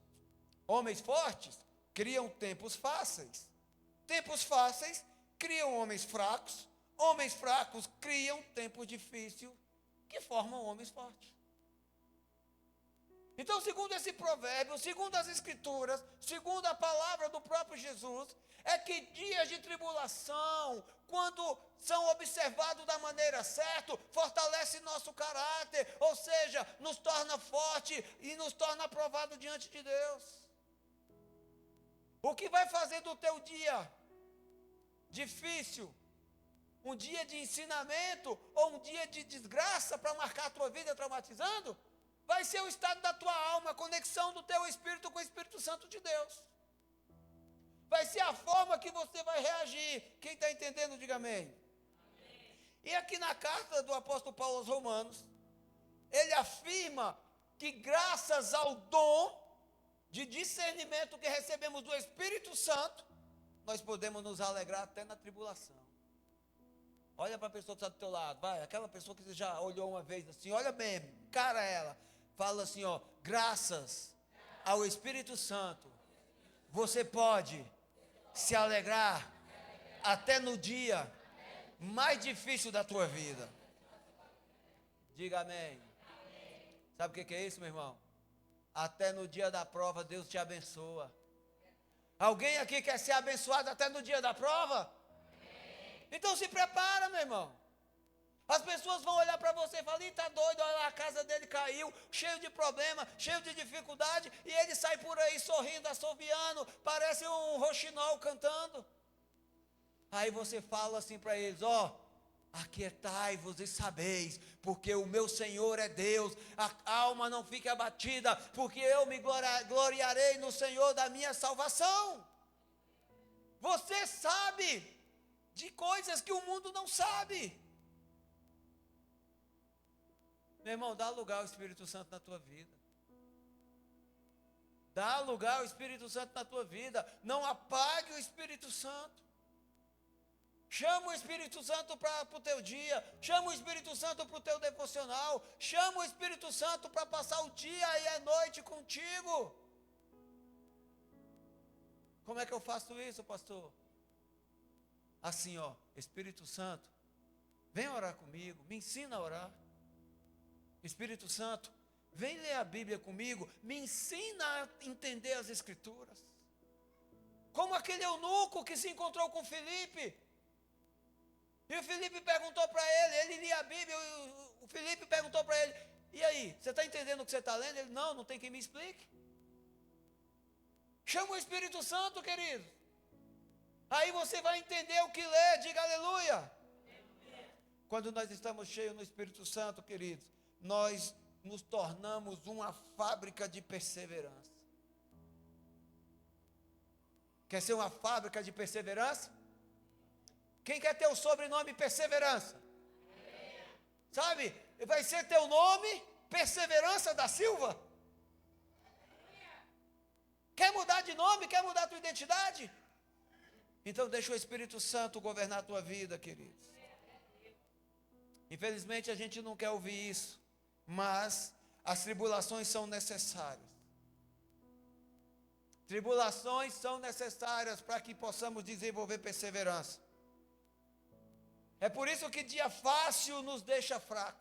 homens fortes criam tempos fáceis criam homens fracos criam tempos difíceis, que formam homens fortes. Então, segundo esse provérbio, segundo as escrituras, segundo a palavra do próprio Jesus, é que dias de tribulação, quando são observados da maneira certa, fortalece nosso caráter, ou seja, nos torna forte e nos torna aprovado diante de Deus. O que vai fazer do teu dia difícil um dia de ensinamento ou um dia de desgraça para marcar a tua vida traumatizando? Vai ser o estado da tua alma, a conexão do teu espírito com o Espírito Santo de Deus. Vai ser a forma que você vai reagir. Quem está entendendo, diga amém. Amém. E aqui na carta do apóstolo Paulo aos Romanos, ele afirma que graças ao dom de discernimento que recebemos do Espírito Santo, nós podemos nos alegrar até na tribulação. Olha para a pessoa que está do teu lado, vai, aquela pessoa que você já olhou uma vez assim, olha bem, cara ela, fala assim, ó, graças ao Espírito Santo, você pode se alegrar até no dia mais difícil da tua vida. Diga amém. Sabe o que é isso, meu irmão? Até no dia da prova Deus te abençoa. Alguém aqui quer ser abençoado até no dia da prova? Então se prepara, meu irmão. As pessoas vão olhar para você e falar, está doido, olha lá, a casa dele caiu, cheio de problema, cheio de dificuldade, e ele sai por aí sorrindo, assoviando, parece um roxinol cantando. Aí você fala assim para eles, aquietai-vos e sabeis, porque o meu Senhor é Deus, a alma não fique abatida, porque eu me gloriarei no Senhor da minha salvação. Você sabe de coisas que o mundo não sabe. Meu irmão, dá lugar ao Espírito Santo na tua vida. Dá lugar ao Espírito Santo na tua vida. Não apague o Espírito Santo. Chama o Espírito Santo para o teu dia. Chama o Espírito Santo para o teu devocional. Chama o Espírito Santo para passar o dia e a noite contigo. Como é que eu faço isso, pastor? Assim, Espírito Santo, vem orar comigo, me ensina a orar. Espírito Santo, vem ler a Bíblia comigo, me ensina a entender as Escrituras. Como aquele eunuco que se encontrou com Filipe. E o Filipe perguntou para ele lia a Bíblia, o Filipe perguntou para ele, e aí, você está entendendo o que você está lendo? Ele, não tem quem me explique. Chama o Espírito Santo, querido. Aí você vai entender o que lê, diga aleluia. Quando nós estamos cheios no Espírito Santo, queridos, nós nos tornamos uma fábrica de perseverança. Quer ser uma fábrica de perseverança? Quem quer ter o sobrenome Perseverança? Sabe? Vai ser teu nome Perseverança da Silva? Quer mudar de nome? Quer mudar a tua identidade? Então deixa o Espírito Santo governar a tua vida, queridos. Infelizmente a gente não quer ouvir isso. Mas as tribulações são necessárias. Tribulações são necessárias para que possamos desenvolver perseverança. É por isso que dia fácil nos deixa fraco.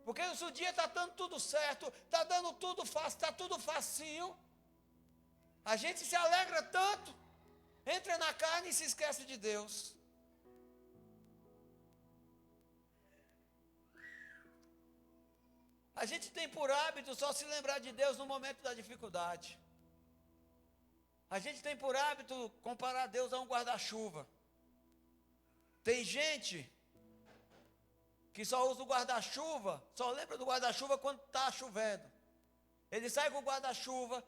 Porque se o dia está dando tudo certo, está dando tudo fácil, está tudo facinho, a gente se alegra tanto, entra na carne e se esquece de Deus. A gente tem por hábito só se lembrar de Deus no momento da dificuldade. A gente tem por hábito comparar Deus a um guarda-chuva. Tem gente que só usa o guarda-chuva, só lembra do guarda-chuva quando está chovendo. Ele sai com o guarda-chuva,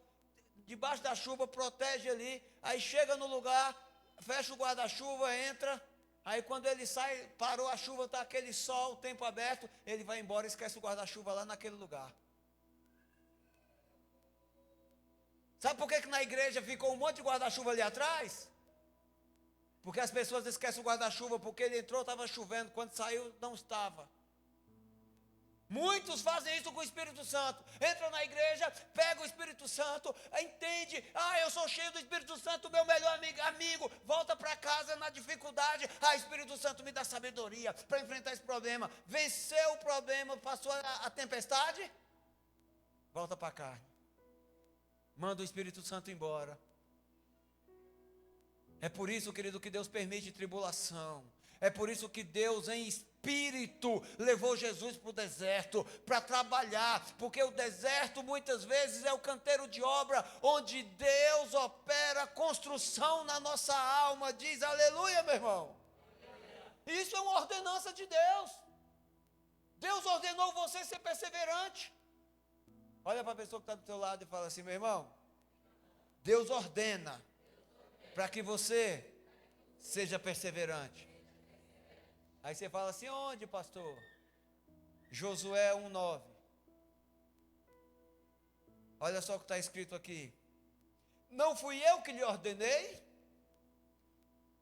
debaixo da chuva, protege ali, aí chega no lugar, fecha o guarda-chuva, entra. Aí quando ele sai, parou a chuva, está aquele sol, tempo aberto, ele vai embora e esquece o guarda-chuva lá naquele lugar. Sabe por que na igreja ficou um monte de guarda-chuva ali atrás? Porque as pessoas esquecem o guarda-chuva, porque ele entrou, estava chovendo, quando saiu, não estava. Muitos fazem isso com o Espírito Santo. Entra na igreja, pega o Espírito Santo, entende, eu sou cheio do Espírito Santo, meu melhor amigo, volta para casa na dificuldade, Espírito Santo me dá sabedoria para enfrentar esse problema. Venceu o problema, passou a tempestade, volta para a carne. Manda o Espírito Santo embora. É por isso, querido, que Deus permite tribulação. É por isso que Deus, em espírito, levou Jesus para o deserto, para trabalhar, porque o deserto muitas vezes é o canteiro de obra, onde Deus opera a construção na nossa alma, diz aleluia, meu irmão. Isso é uma ordenança de Deus. Deus ordenou você ser perseverante. Olha para a pessoa que está do teu lado e fala assim, meu irmão, Deus ordena para que você seja perseverante. Aí você fala assim, onde, pastor? Josué 1:9. Olha só o que está escrito aqui. Não fui eu que lhe ordenei?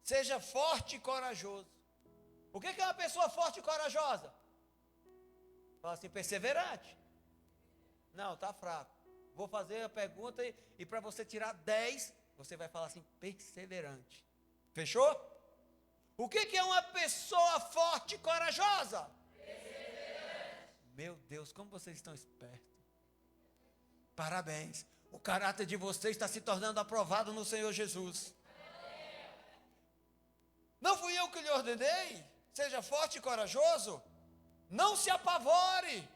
Seja forte e corajoso. O que é uma pessoa forte e corajosa? Fala assim, perseverante. Não, está fraco. Vou fazer a pergunta e para você tirar 10, você vai falar assim, perseverante. Fechou? O que é uma pessoa forte e corajosa? Perseverante. Meu Deus, como vocês estão espertos. Parabéns. O caráter de vocês está se tornando aprovado no Senhor Jesus. Não fui eu que lhe ordenei? Seja forte e corajoso. Não se apavore,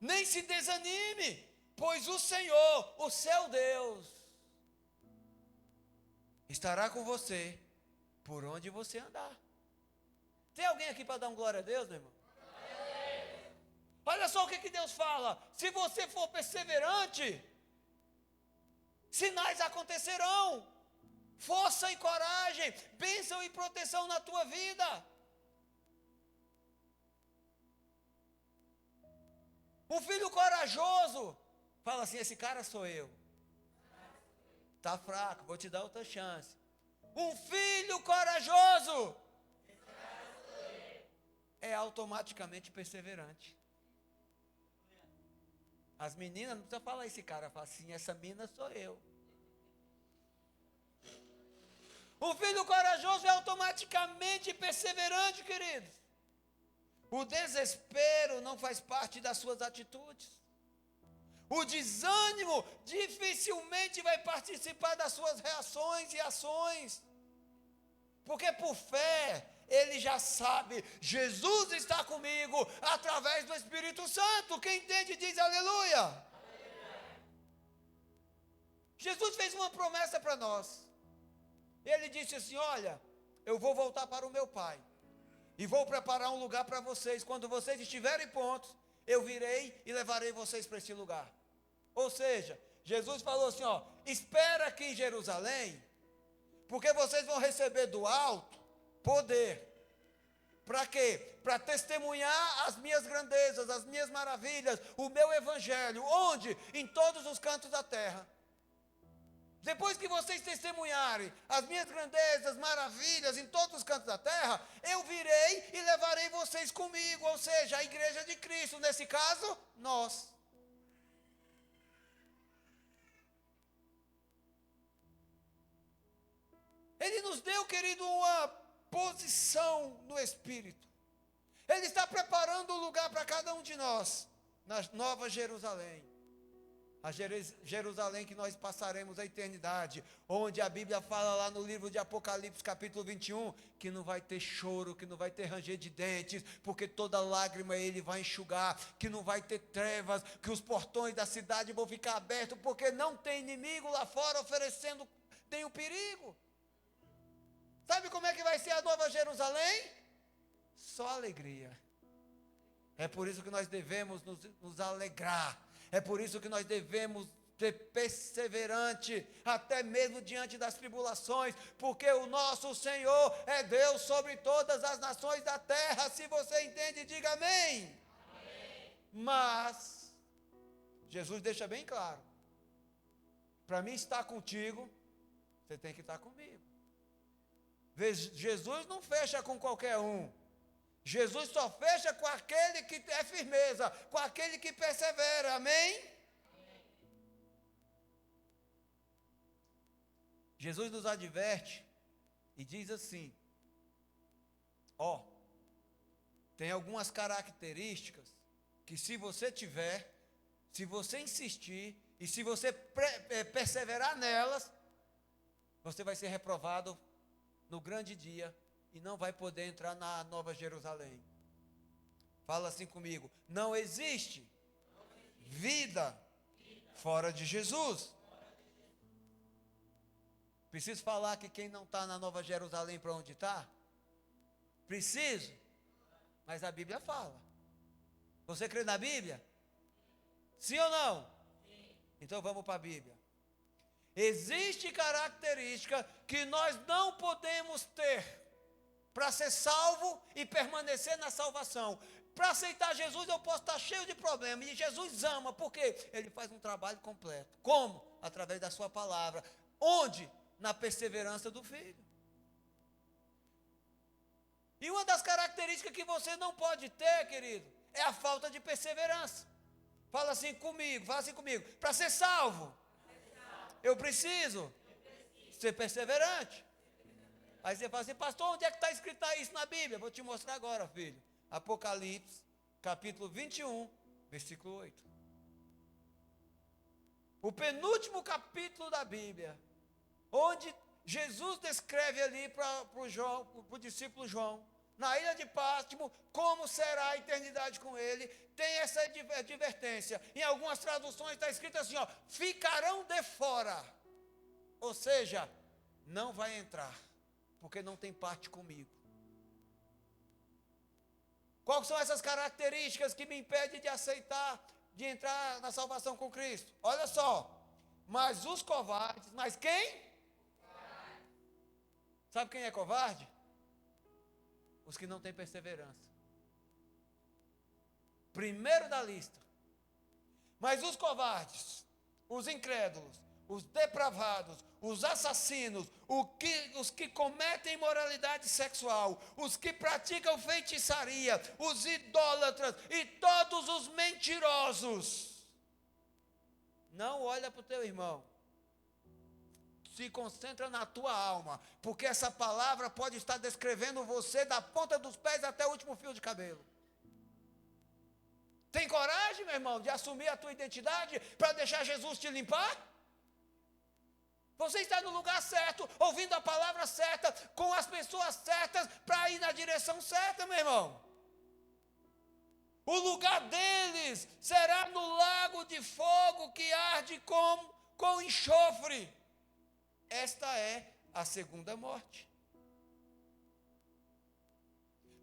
nem se desanime, pois o Senhor, o seu Deus, estará com você por onde você andar. Tem alguém aqui para dar um glória a Deus, meu irmão? Olha só o que Deus fala. Se você for perseverante, sinais acontecerão. Força e coragem, bênção e proteção na tua vida. Um filho corajoso, fala assim, esse cara sou eu. Está fraco, vou te dar outra chance. Um filho corajoso é automaticamente perseverante. As meninas, não precisa falar esse cara, fala assim, essa mina sou eu. O filho corajoso é automaticamente perseverante, queridos. O desespero não faz parte das suas atitudes. O desânimo dificilmente vai participar das suas reações e ações. Porque por fé, ele já sabe, Jesus está comigo através do Espírito Santo. Quem entende diz aleluia. Jesus fez uma promessa para nós. Ele disse assim, olha, eu vou voltar para o meu Pai. E vou preparar um lugar para vocês. Quando vocês estiverem prontos, eu virei e levarei vocês para esse lugar. Ou seja, Jesus falou assim, ó, espera aqui em Jerusalém, porque vocês vão receber do alto poder. Para quê? Para testemunhar as minhas grandezas, as minhas maravilhas, o meu evangelho. Onde? Em todos os cantos da terra. Depois que vocês testemunharem as minhas grandezas, maravilhas em todos os cantos da terra, eu virei e levarei vocês comigo, ou seja, a igreja de Cristo, nesse caso, nós. Ele nos deu, querido, uma posição no Espírito. Ele está preparando um lugar para cada um de nós, na Nova Jerusalém. A Jerusalém que nós passaremos a eternidade, onde a Bíblia fala lá no livro de Apocalipse, capítulo 21, que não vai ter choro, que não vai ter ranger de dentes, porque toda lágrima ele vai enxugar, que não vai ter trevas, que os portões da cidade vão ficar abertos, porque não tem inimigo lá fora oferecendo nenhum perigo. Sabe como é que vai ser a Nova Jerusalém? Só alegria. É por isso que nós devemos nos alegrar. É por isso que nós devemos ser perseverante, até mesmo diante das tribulações, porque o nosso Senhor é Deus sobre todas as nações da terra. Se você entende, diga amém. Amém. Mas, Jesus deixa bem claro, para mim estar contigo, você tem que estar comigo. Jesus não fecha com qualquer um. Jesus só fecha com aquele que é firmeza, com aquele que persevera, amém? Amém. Jesus nos adverte e diz assim, ó, tem algumas características que se você tiver, se você insistir e se você perseverar nelas, você vai ser reprovado no grande dia e não vai poder entrar na Nova Jerusalém. Fala assim comigo, não existe vida fora de Jesus. Preciso falar que quem não está na Nova Jerusalém, para onde está? Preciso, mas a Bíblia fala. Você crê na Bíblia? Sim ou não? Sim. Então vamos para a Bíblia. Existe característica que nós não podemos ter para ser salvo e permanecer na salvação. Para aceitar Jesus eu posso estar cheio de problemas, e Jesus ama, porque Ele faz um trabalho completo. Como? Através da sua palavra. Onde? Na perseverança do Filho. E uma das características que você não pode ter, querido, é a falta de perseverança. Fala assim comigo, para ser salvo, eu preciso ser perseverante. Aí você fala assim, pastor, onde é que está escrito isso na Bíblia? Vou te mostrar agora, filho. Apocalipse, capítulo 21, versículo 8. o penúltimo capítulo da Bíblia, onde Jesus descreve ali para o discípulo João, na ilha de Pátimo, como será a eternidade com ele, tem essa advertência. Em algumas traduções está escrito assim, ó, ficarão de fora. Ou seja, não vai entrar, porque não tem parte comigo. Quais são essas características que me impedem de aceitar, de entrar na salvação com Cristo? Olha só, mas os covardes, mas quem? Sabe quem é covarde? Os que não têm perseverança. Primeiro da lista. Mas os covardes, os incrédulos, os depravados, os assassinos, os que cometem imoralidade sexual, os que praticam feitiçaria, os idólatras e todos os mentirosos. Não olha para o teu irmão. Se concentra na tua alma, porque essa palavra pode estar descrevendo você da ponta dos pés até o último fio de cabelo. Tem coragem, meu irmão, de assumir a tua identidade para deixar Jesus te limpar? Você está no lugar certo, ouvindo a palavra certa, com as pessoas certas, para ir na direção certa, meu irmão. O lugar deles será no lago de fogo que arde com enxofre. Esta é a segunda morte.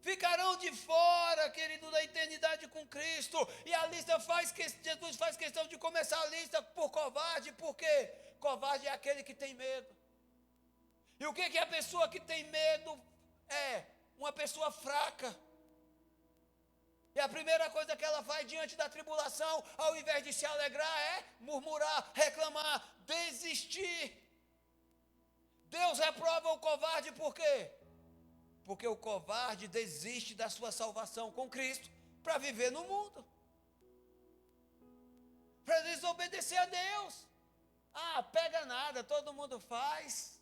Ficarão de fora, querido, da eternidade com Cristo. E a lista Jesus faz questão de começar a lista por covarde. Por quê? Covarde é aquele que tem medo. E o que é a pessoa que tem medo? É uma pessoa fraca. E a primeira coisa que ela faz diante da tribulação, ao invés de se alegrar, é murmurar, reclamar, desistir. Deus reprova o covarde por quê? Porque o covarde desiste da sua salvação com Cristo para viver no mundo, para desobedecer a Deus. Ah, pega nada, todo mundo faz.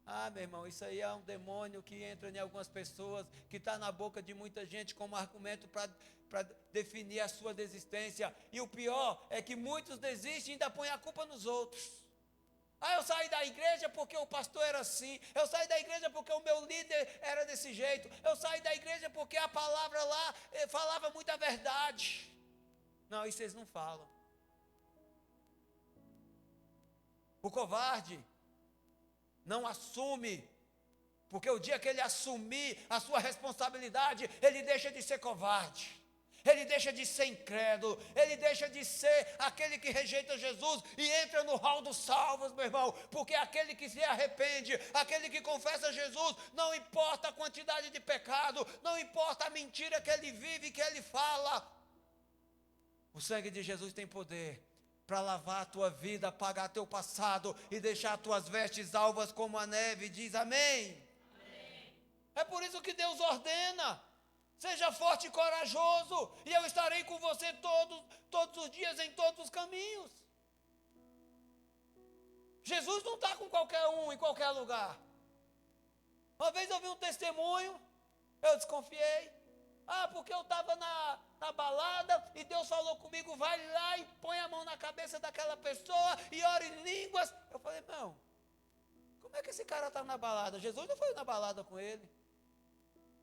Ah, meu irmão, isso aí é um demônio que entra em algumas pessoas, que está na boca de muita gente como argumento para definir a sua desistência. E o pior é que muitos desistem e ainda põem a culpa nos outros. Ah, eu saí da igreja porque o pastor era assim. Eu saí da igreja porque o meu líder era desse jeito. Eu saí da igreja porque a palavra lá falava muita verdade. Não, isso eles não falam. O covarde não assume, porque o dia que ele assumir a sua responsabilidade, ele deixa de ser covarde. Ele deixa de ser incrédulo, ele deixa de ser aquele que rejeita Jesus e entra no hall dos salvos, meu irmão, porque aquele que se arrepende, aquele que confessa Jesus, não importa a quantidade de pecado, não importa a mentira que ele vive, que ele fala, o sangue de Jesus tem poder para lavar a tua vida, apagar teu passado e deixar tuas vestes alvas como a neve, diz amém. Amém. É por isso que Deus ordena. Seja forte e corajoso, e eu estarei com você todos os dias, em todos os caminhos. Jesus não está com qualquer um, em qualquer lugar. Uma vez eu vi um testemunho, eu desconfiei. Ah, porque eu estava na balada, e Deus falou comigo, vai lá e põe a mão na cabeça daquela pessoa, e ora em línguas. Eu falei, não, como é que esse cara está na balada? Jesus não foi na balada com ele.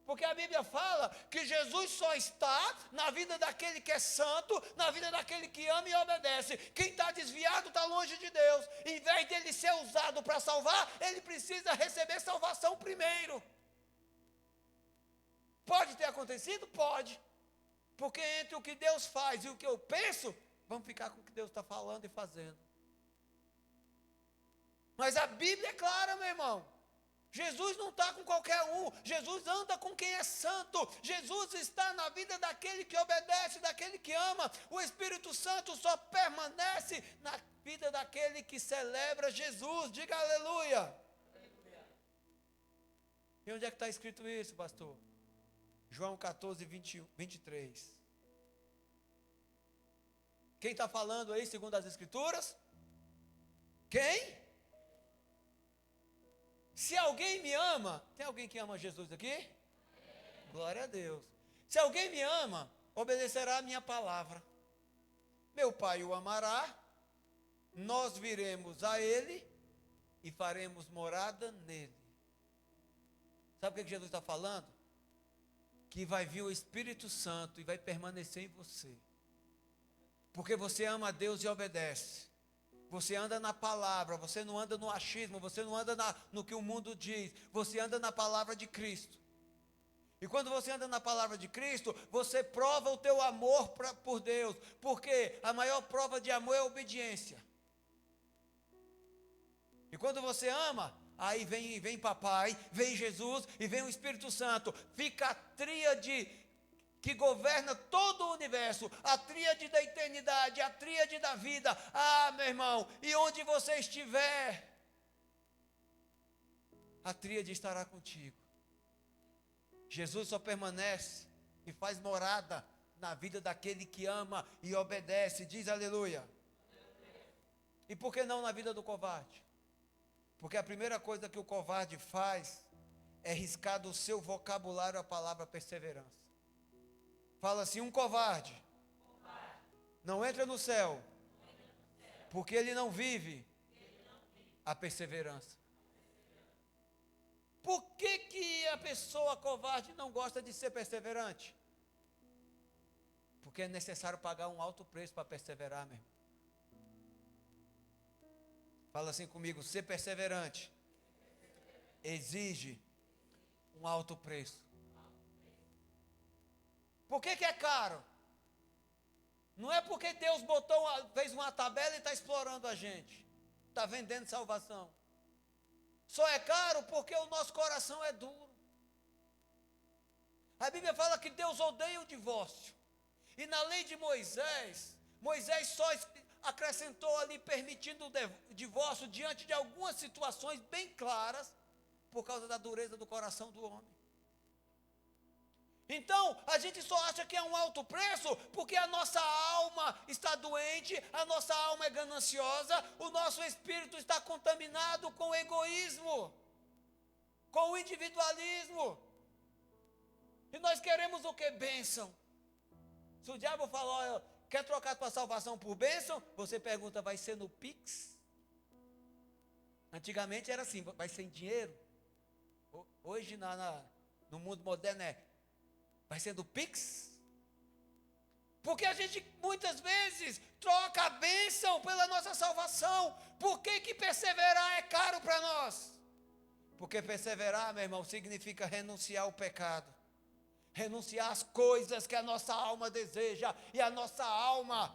Porque a Bíblia fala que Jesus só está na vida daquele que é santo, na vida daquele que ama e obedece. Quem está desviado está longe de Deus. Em vez dele ser usado para salvar, ele precisa receber salvação primeiro. Pode ter acontecido? Pode. Porque entre o que Deus faz e o que eu penso, vamos ficar com o que Deus está falando e fazendo. Mas a Bíblia é clara, meu irmão. Jesus não está com qualquer um, Jesus anda com quem é santo, Jesus está na vida daquele que obedece, daquele que ama. O Espírito Santo só permanece na vida daquele que celebra Jesus, diga aleluia. Aleluia. E onde é que está escrito isso, pastor? João 14, 23. Quem está falando aí segundo as Escrituras? Quem? Se alguém me ama, tem alguém que ama Jesus aqui? Glória a Deus. Se alguém me ama, obedecerá a minha palavra. Meu Pai o amará, nós viremos a ele e faremos morada nele. Sabe o que Jesus está falando? Que vai vir o Espírito Santo e vai permanecer em você. Porque você ama a Deus e obedece. Você anda na palavra, você não anda no achismo, você não anda no que o mundo diz, você anda na palavra de Cristo. E quando você anda na palavra de Cristo, você prova o teu amor por Deus, porque a maior prova de amor é a obediência. E quando você ama, aí vem papai, vem Jesus e vem o Espírito Santo, fica a tríade que governa todo o universo, a tríade da eternidade, a tríade da vida. Ah, meu irmão, e onde você estiver, a tríade estará contigo. Jesus só permanece e faz morada na vida daquele que ama e obedece, diz aleluia. E por que não na vida do covarde? Porque a primeira coisa que o covarde faz é riscar do seu vocabulário a palavra perseverança. Fala assim, um covarde não entra no céu, porque ele não vive a perseverança. Por que a pessoa covarde não gosta de ser perseverante? Porque é necessário pagar um alto preço para perseverar, meu irmão. Fala assim comigo, ser perseverante exige um alto preço. Por que é caro? Não é porque Deus fez uma tabela e está explorando a gente, está vendendo salvação. Só é caro porque o nosso coração é duro. A Bíblia fala que Deus odeia o divórcio. E na lei de Moisés só acrescentou ali permitindo o divórcio diante de algumas situações bem claras, por causa da dureza do coração do homem. Então, a gente só acha que é um alto preço, porque a nossa alma está doente, a nossa alma é gananciosa, o nosso espírito está contaminado com o egoísmo, com o individualismo. E nós queremos o que? Bênção. Se o diabo falar, quer trocar tua salvação por bênção, você pergunta, vai ser no Pix? Antigamente era assim, vai ser em dinheiro. Hoje no mundo moderno vai ser do Pix? Porque a gente muitas vezes troca a bênção pela nossa salvação. Por que perseverar é caro para nós? Porque perseverar, meu irmão, significa renunciar ao pecado. Renunciar às coisas que a nossa alma deseja. E a nossa alma,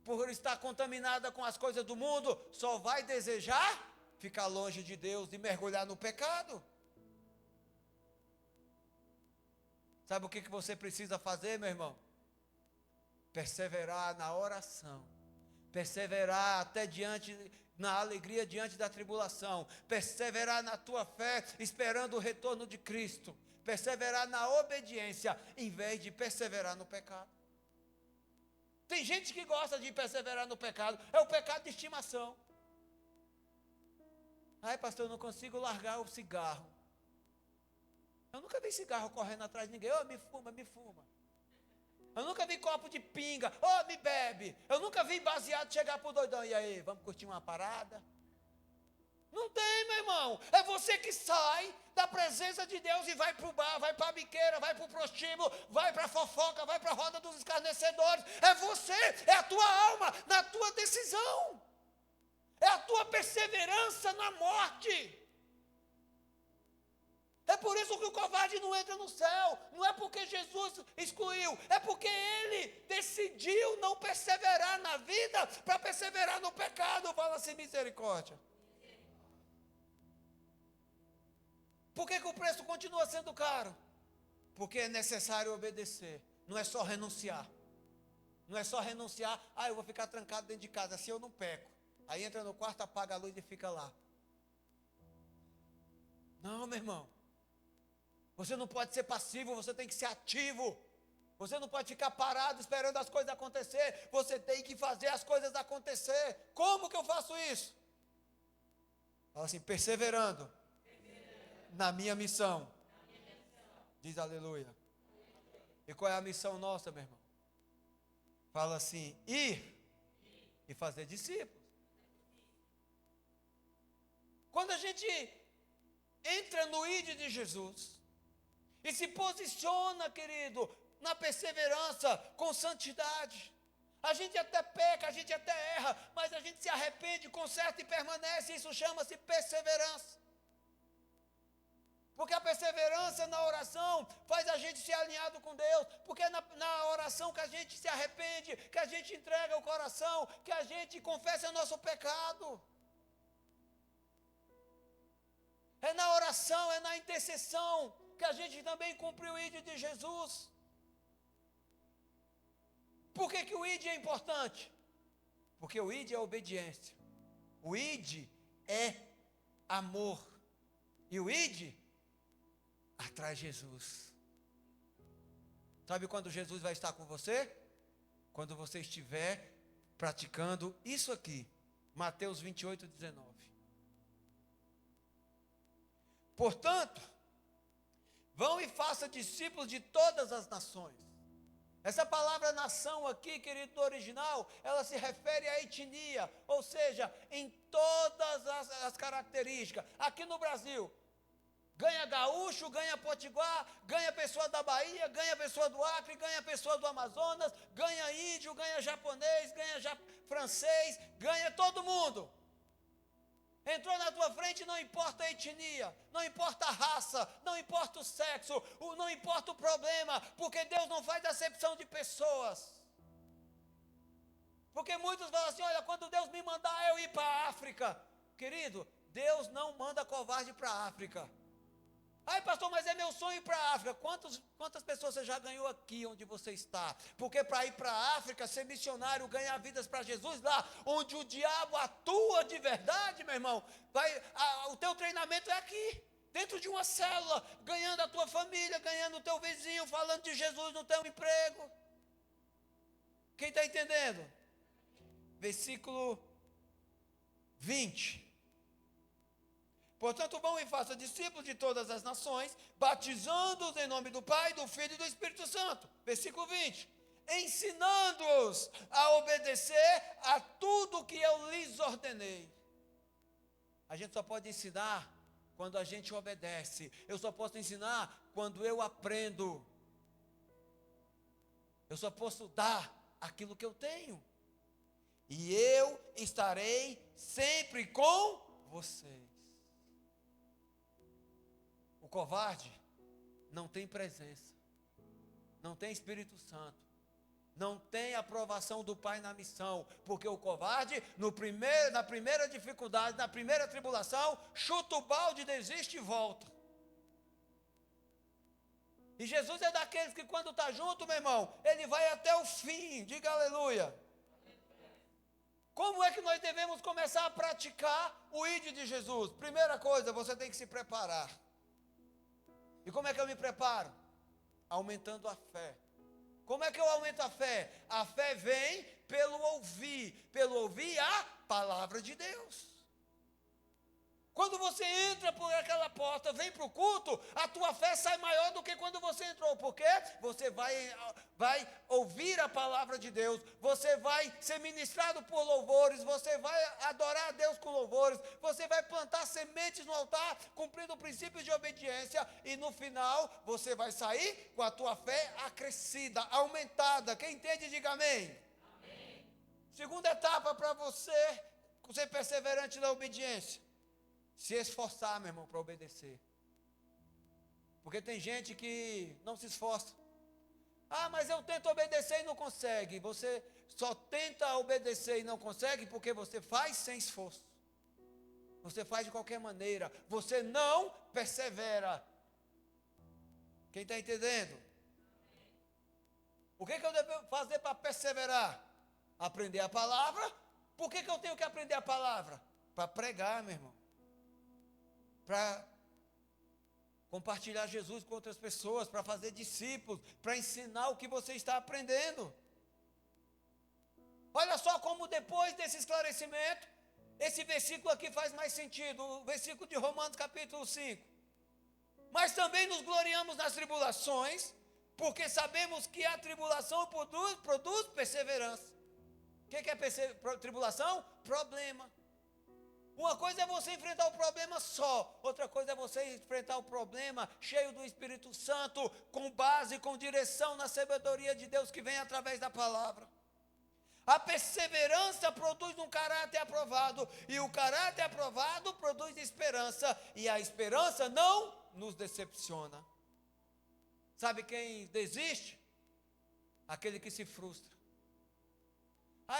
por estar contaminada com as coisas do mundo, só vai desejar ficar longe de Deus e mergulhar no pecado. Sabe o que você precisa fazer, meu irmão? Perseverar na oração. Perseverar até na alegria diante da tribulação. Perseverar na tua fé, esperando o retorno de Cristo. Perseverar na obediência, em vez de perseverar no pecado. Tem gente que gosta de perseverar no pecado. É o pecado de estimação. Ai, pastor, eu não consigo largar o cigarro. Eu nunca vi cigarro correndo atrás de ninguém. Me fuma, me fuma. Eu nunca vi copo de pinga. Me bebe. Eu nunca vi baseado chegar pro doidão. E aí, vamos curtir uma parada? Não tem, meu irmão. É você que sai da presença de Deus e vai pro bar, vai pra biqueira, vai pro prostíbulo, vai pra fofoca, vai pra roda dos escarnecedores. É você, é a tua alma, na tua decisão. É a tua perseverança na morte. É por isso que o covarde não entra no céu. Não é porque Jesus excluiu. É porque ele decidiu não perseverar na vida para perseverar no pecado. Fala assim, misericórdia. Por que o preço continua sendo caro? Porque é necessário obedecer. Não é só renunciar. Não é só renunciar. Eu vou ficar trancado dentro de casa. Assim eu não peco. Aí entra no quarto, apaga a luz e fica lá. Não, meu irmão. Você não pode ser passivo, você tem que ser ativo. Você não pode ficar parado esperando as coisas acontecer. Você tem que fazer as coisas acontecer. Como que eu faço isso? Fala assim, perseverando na minha missão. Diz aleluia. E qual é a missão nossa, meu irmão? Fala assim, ir e fazer discípulos. Quando a gente entra no ID de Jesus e se posiciona, querido, na perseverança, com santidade, a gente até peca, a gente até erra, mas a gente se arrepende, conserta e permanece. Isso chama-se perseverança. Porque a perseverança na oração faz a gente ser alinhado com Deus. Porque é na oração que a gente se arrepende, que a gente entrega o coração, que a gente confessa o nosso pecado. É na oração, é na intercessão que a gente também cumpre o ID de Jesus. Por que o ID é importante? Porque o ID é obediência. O ID é amor. E o ID atrai Jesus. Sabe quando Jesus vai estar com você? Quando você estiver praticando isso aqui. Mateus 28, 19. Portanto, vão e façam discípulos de todas as nações. Essa palavra nação aqui, querido, no original, ela se refere à etnia, ou seja, em todas as características. Aqui no Brasil, ganha gaúcho, ganha potiguar, ganha pessoa da Bahia, ganha pessoa do Acre, ganha pessoa do Amazonas, ganha índio, ganha japonês, ganha francês, ganha todo mundo. Entrou na tua frente, não importa a etnia, não importa a raça, não importa o sexo, não importa o problema, porque Deus não faz acepção de pessoas. Porque muitos falam assim, olha, quando Deus me mandar eu ir para a África, querido, Deus não manda covarde para a África. Ai, pastor, mas é meu sonho ir para a África. Quantas pessoas você já ganhou aqui onde você está? Porque para ir para a África, ser missionário, ganhar vidas para Jesus lá, onde o diabo atua de verdade, meu irmão, o teu treinamento é aqui, dentro de uma célula, ganhando a tua família, ganhando o teu vizinho, falando de Jesus no teu emprego. Quem está entendendo? Versículo 20. Portanto, vão e façam discípulos de todas as nações, batizando-os em nome do Pai, do Filho e do Espírito Santo. Versículo 20. Ensinando-os a obedecer a tudo que eu lhes ordenei. A gente só pode ensinar quando a gente obedece. Eu só posso ensinar quando eu aprendo. Eu só posso dar aquilo que eu tenho. E eu estarei sempre com vocês. O covarde não tem presença, não tem Espírito Santo, não tem aprovação do Pai na missão, porque o covarde, na primeira dificuldade, na primeira tribulação, chuta o balde, desiste e volta. E Jesus é daqueles que quando está junto, meu irmão, ele vai até o fim, diga aleluia. Como é que nós devemos começar a praticar o ID de Jesus? Primeira coisa, você tem que se preparar. E como é que eu me preparo? Aumentando a fé. Como é que eu aumento a fé? A fé vem pelo ouvir a palavra de Deus. Quando você entra por aquela porta, vem para o culto, a tua fé sai maior do que quando você entrou. Por quê? Você vai ouvir a palavra de Deus, você vai ser ministrado por louvores, você vai adorar a Deus com louvores, você vai plantar sementes no altar, cumprindo o princípio de obediência, e no final, você vai sair com a tua fé acrescida, aumentada. Quem entende, diga amém. Amém. Segunda etapa para você ser perseverante na obediência. Se esforçar, meu irmão, para obedecer. Porque tem gente que não se esforça. Ah, mas eu tento obedecer e não consegue. Você só tenta obedecer e não consegue porque você faz sem esforço. Você faz de qualquer maneira. Você não persevera. Quem está entendendo? O que eu devo fazer para perseverar? Aprender a palavra. Por que eu tenho que aprender a palavra? Para pregar, meu irmão. Para compartilhar Jesus com outras pessoas, para fazer discípulos, para ensinar o que você está aprendendo. Olha só como depois desse esclarecimento, esse versículo aqui faz mais sentido, o versículo de Romanos capítulo 5. Mas também nos gloriamos nas tribulações, porque sabemos que a tribulação produz perseverança. O que é tribulação? Problema. Uma coisa é você enfrentar o problema só, outra coisa é você enfrentar o problema cheio do Espírito Santo, com base, com direção na sabedoria de Deus que vem através da palavra. A perseverança produz um caráter aprovado, e o caráter aprovado produz esperança, e a esperança não nos decepciona. Sabe quem desiste? Aquele que se frustra.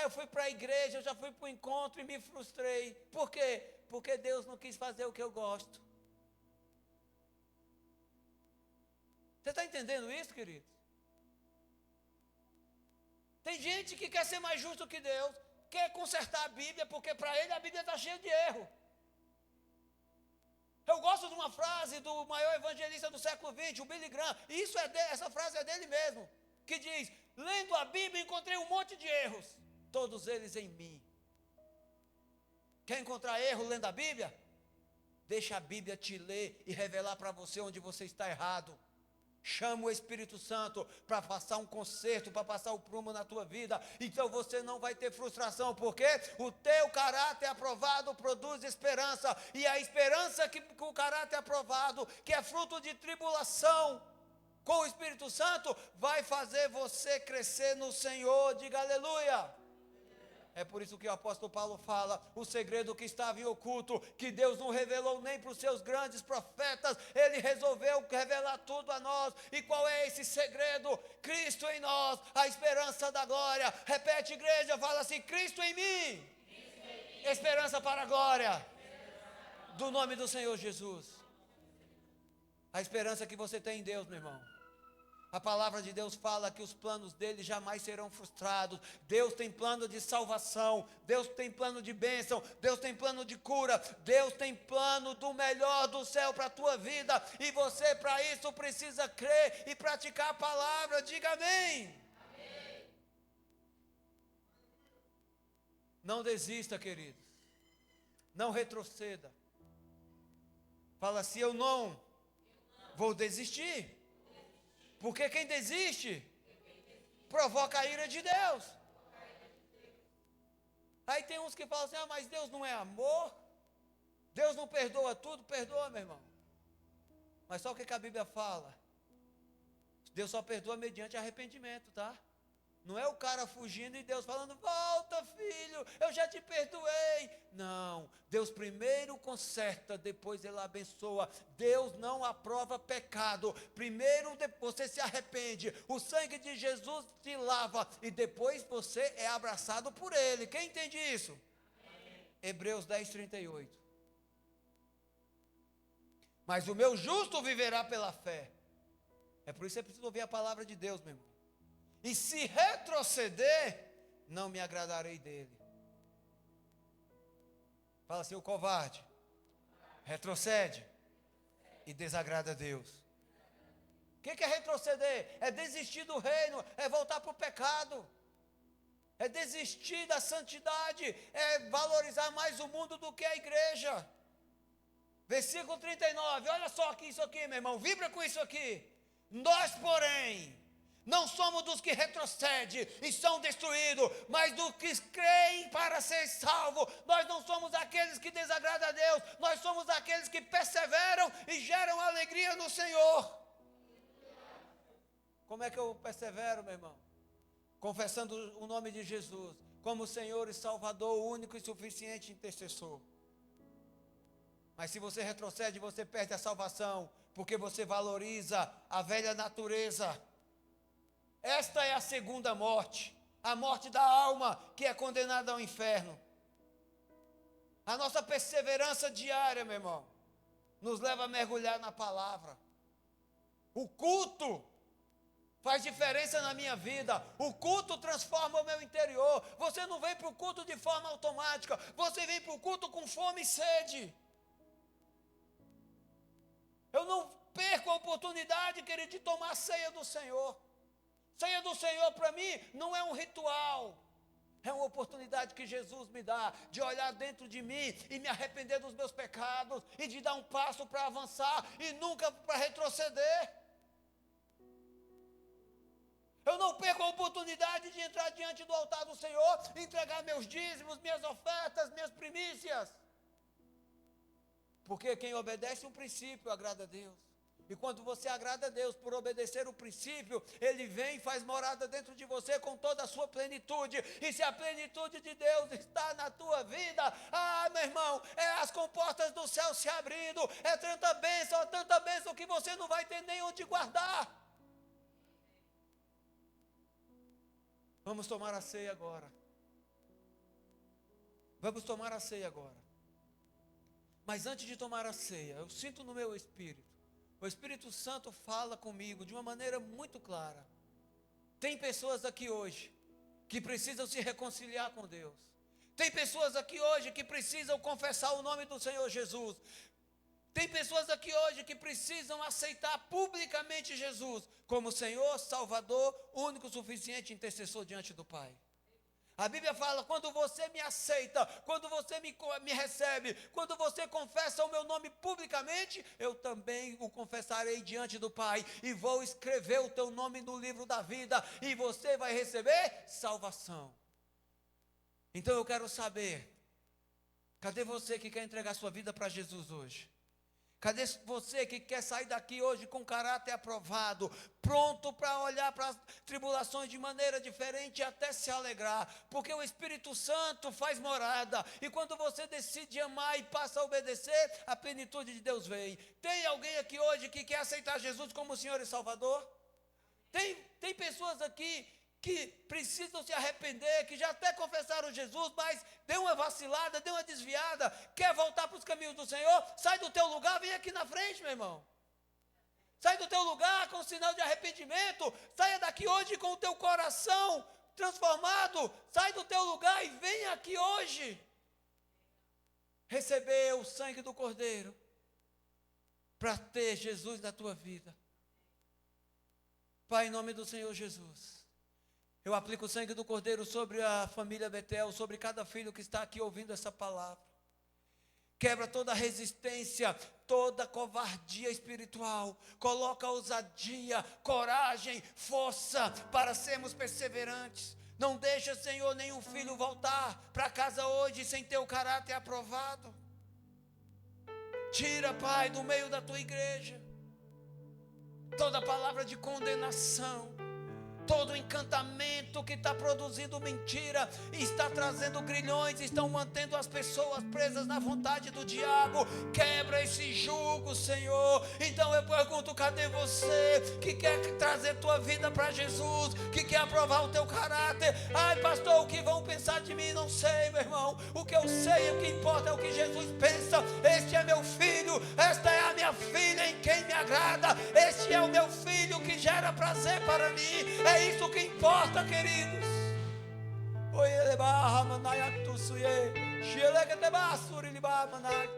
Eu fui para a igreja, eu já fui para o encontro e me frustrei. Por quê? Porque Deus não quis fazer o que eu gosto. Você está entendendo isso, querido? Tem gente que quer ser mais justo que Deus, quer consertar a Bíblia, porque para ele a Bíblia está cheia de erro. Eu gosto de uma frase do maior evangelista do século XX, o Billy Graham, e essa frase é dele mesmo, que diz: lendo a Bíblia encontrei um monte de erros, todos eles em mim. Quer encontrar erro lendo a Bíblia? Deixa a Bíblia te ler e revelar para você onde você está errado. Chama o Espírito Santo para passar um conserto, para passar o prumo na tua vida. Então você não vai ter frustração, porque o teu caráter aprovado produz esperança. E a esperança que o caráter aprovado, que é fruto de tribulação com o Espírito Santo, vai fazer você crescer no Senhor. Diga aleluia. É por isso que o apóstolo Paulo fala, o segredo que estava em oculto, que Deus não revelou nem para os seus grandes profetas, Ele resolveu revelar tudo a nós. E qual é esse segredo? Cristo em nós, a esperança da glória. Repete, igreja, fala assim: Cristo em mim, esperança para a glória, do nome do Senhor Jesus. A esperança que você tem em Deus, meu irmão. A palavra de Deus fala que os planos dele jamais serão frustrados. Deus tem plano de salvação, Deus tem plano de bênção, Deus tem plano de cura, Deus tem plano do melhor do céu para a tua vida. E você, para isso, precisa crer e praticar a palavra. Diga amém. Amém. Não desista, queridos. Não retroceda. Fala assim: eu não vou desistir. Porque quem desiste provoca a ira de Deus. Aí tem uns que falam assim: mas Deus não é amor? Deus não perdoa tudo? Perdoa, meu irmão. Mas só o que a Bíblia fala? Deus só perdoa mediante arrependimento, tá? Não é o cara fugindo e Deus falando: volta, filho, eu já te perdoei. Não, Deus primeiro conserta, depois Ele abençoa. Deus não aprova pecado. Primeiro você se arrepende, o sangue de Jesus te lava, e depois você é abraçado por Ele. Quem entende isso? Amém. Hebreus 10:38. Mas o meu justo viverá pela fé. É por isso que você precisa ouvir a palavra de Deus, meu irmão. E se retroceder, não me agradarei dele. Fala assim: o covarde retrocede e desagrada a Deus. O que é retroceder? É desistir do reino, é voltar para o pecado, é desistir da santidade, é valorizar mais o mundo do que a igreja. Versículo 39, olha só aqui, isso aqui, meu irmão, vibra com isso aqui. Nós, porém, não somos dos que retrocedem e são destruídos, mas dos que creem para ser salvos. Nós não somos aqueles que desagradam a Deus, nós somos aqueles que perseveram e geram alegria no Senhor. Como é que eu persevero, meu irmão? Confessando o nome de Jesus como Senhor e Salvador, o único e suficiente intercessor. Mas se você retrocede, você perde a salvação, porque você valoriza a velha natureza. Esta é a segunda morte, a morte da alma, que é condenada ao inferno. A nossa perseverança diária, meu irmão, nos leva a mergulhar na palavra. O culto faz diferença na minha vida. O culto transforma o meu interior. Você não vem para o culto de forma automática, você vem para o culto com fome e sede. Eu não perco a oportunidade, querido, de tomar a ceia do Senhor. Ceia do Senhor para mim não é um ritual, é uma oportunidade que Jesus me dá de olhar dentro de mim e me arrepender dos meus pecados e de dar um passo para avançar e nunca para retroceder. Eu não perco a oportunidade de entrar diante do altar do Senhor, entregar meus dízimos, minhas ofertas, minhas primícias. Porque quem obedece um princípio agrada a Deus. E quando você agrada a Deus por obedecer o princípio, Ele vem e faz morada dentro de você com toda a sua plenitude. E se a plenitude de Deus está na tua vida, meu irmão, é as comportas do céu se abrindo, é tanta bênção que você não vai ter nem onde guardar. Vamos tomar a ceia agora. Vamos tomar a ceia agora. Mas antes de tomar a ceia, eu sinto no meu espírito, o Espírito Santo fala comigo de uma maneira muito clara. Tem pessoas aqui hoje que precisam se reconciliar com Deus. Tem pessoas aqui hoje que precisam confessar o nome do Senhor Jesus. Tem pessoas aqui hoje que precisam aceitar publicamente Jesus como Senhor, Salvador, único, suficiente intercessor diante do Pai. A Bíblia fala, quando você me aceita, quando você me recebe, quando você confessa o meu nome publicamente, eu também o confessarei diante do Pai, e vou escrever o teu nome no livro da vida, e você vai receber salvação. Então eu quero saber, cadê você que quer entregar sua vida para Jesus hoje? Cadê você que quer sair daqui hoje com caráter aprovado, pronto para olhar para as tribulações de maneira diferente e até se alegrar? Porque o Espírito Santo faz morada, e quando você decide amar e passa a obedecer, a plenitude de Deus vem. Tem alguém aqui hoje que quer aceitar Jesus como Senhor e Salvador? Tem pessoas aqui que precisam se arrepender, que já até confessaram Jesus, mas deu uma vacilada, deu uma desviada, quer voltar para os caminhos do Senhor? Sai do teu lugar, vem aqui na frente, meu irmão. Sai do teu lugar com sinal de arrependimento, saia daqui hoje com o teu coração transformado, sai do teu lugar e vem aqui hoje receber o sangue do Cordeiro, para ter Jesus na tua vida. Pai, em nome do Senhor Jesus, eu aplico o sangue do Cordeiro sobre a família Betel, sobre cada filho que está aqui ouvindo essa palavra. Quebra toda resistência, toda covardia espiritual. Coloca ousadia, coragem, força para sermos perseverantes. Não deixa, Senhor, nenhum filho voltar para casa hoje sem ter o caráter aprovado. Tira, Pai, do meio da tua igreja toda palavra de condenação, todo encantamento que está produzindo mentira, está trazendo grilhões, estão mantendo as pessoas presas na vontade do diabo. Quebra esse jugo, Senhor. Então eu pergunto, cadê você que quer trazer tua vida para Jesus, que quer aprovar o teu caráter? Ai, pastor, o que vão pensar de mim? Não sei, meu irmão. O que eu sei, o que importa é o que Jesus pensa. Este é meu filho, esta é a minha filha em quem me agrada. Este é o meu filho que gera prazer para mim. É isso que importa, queridos. Oi, ele barra manai tu suye, shele que te basuri li ba manai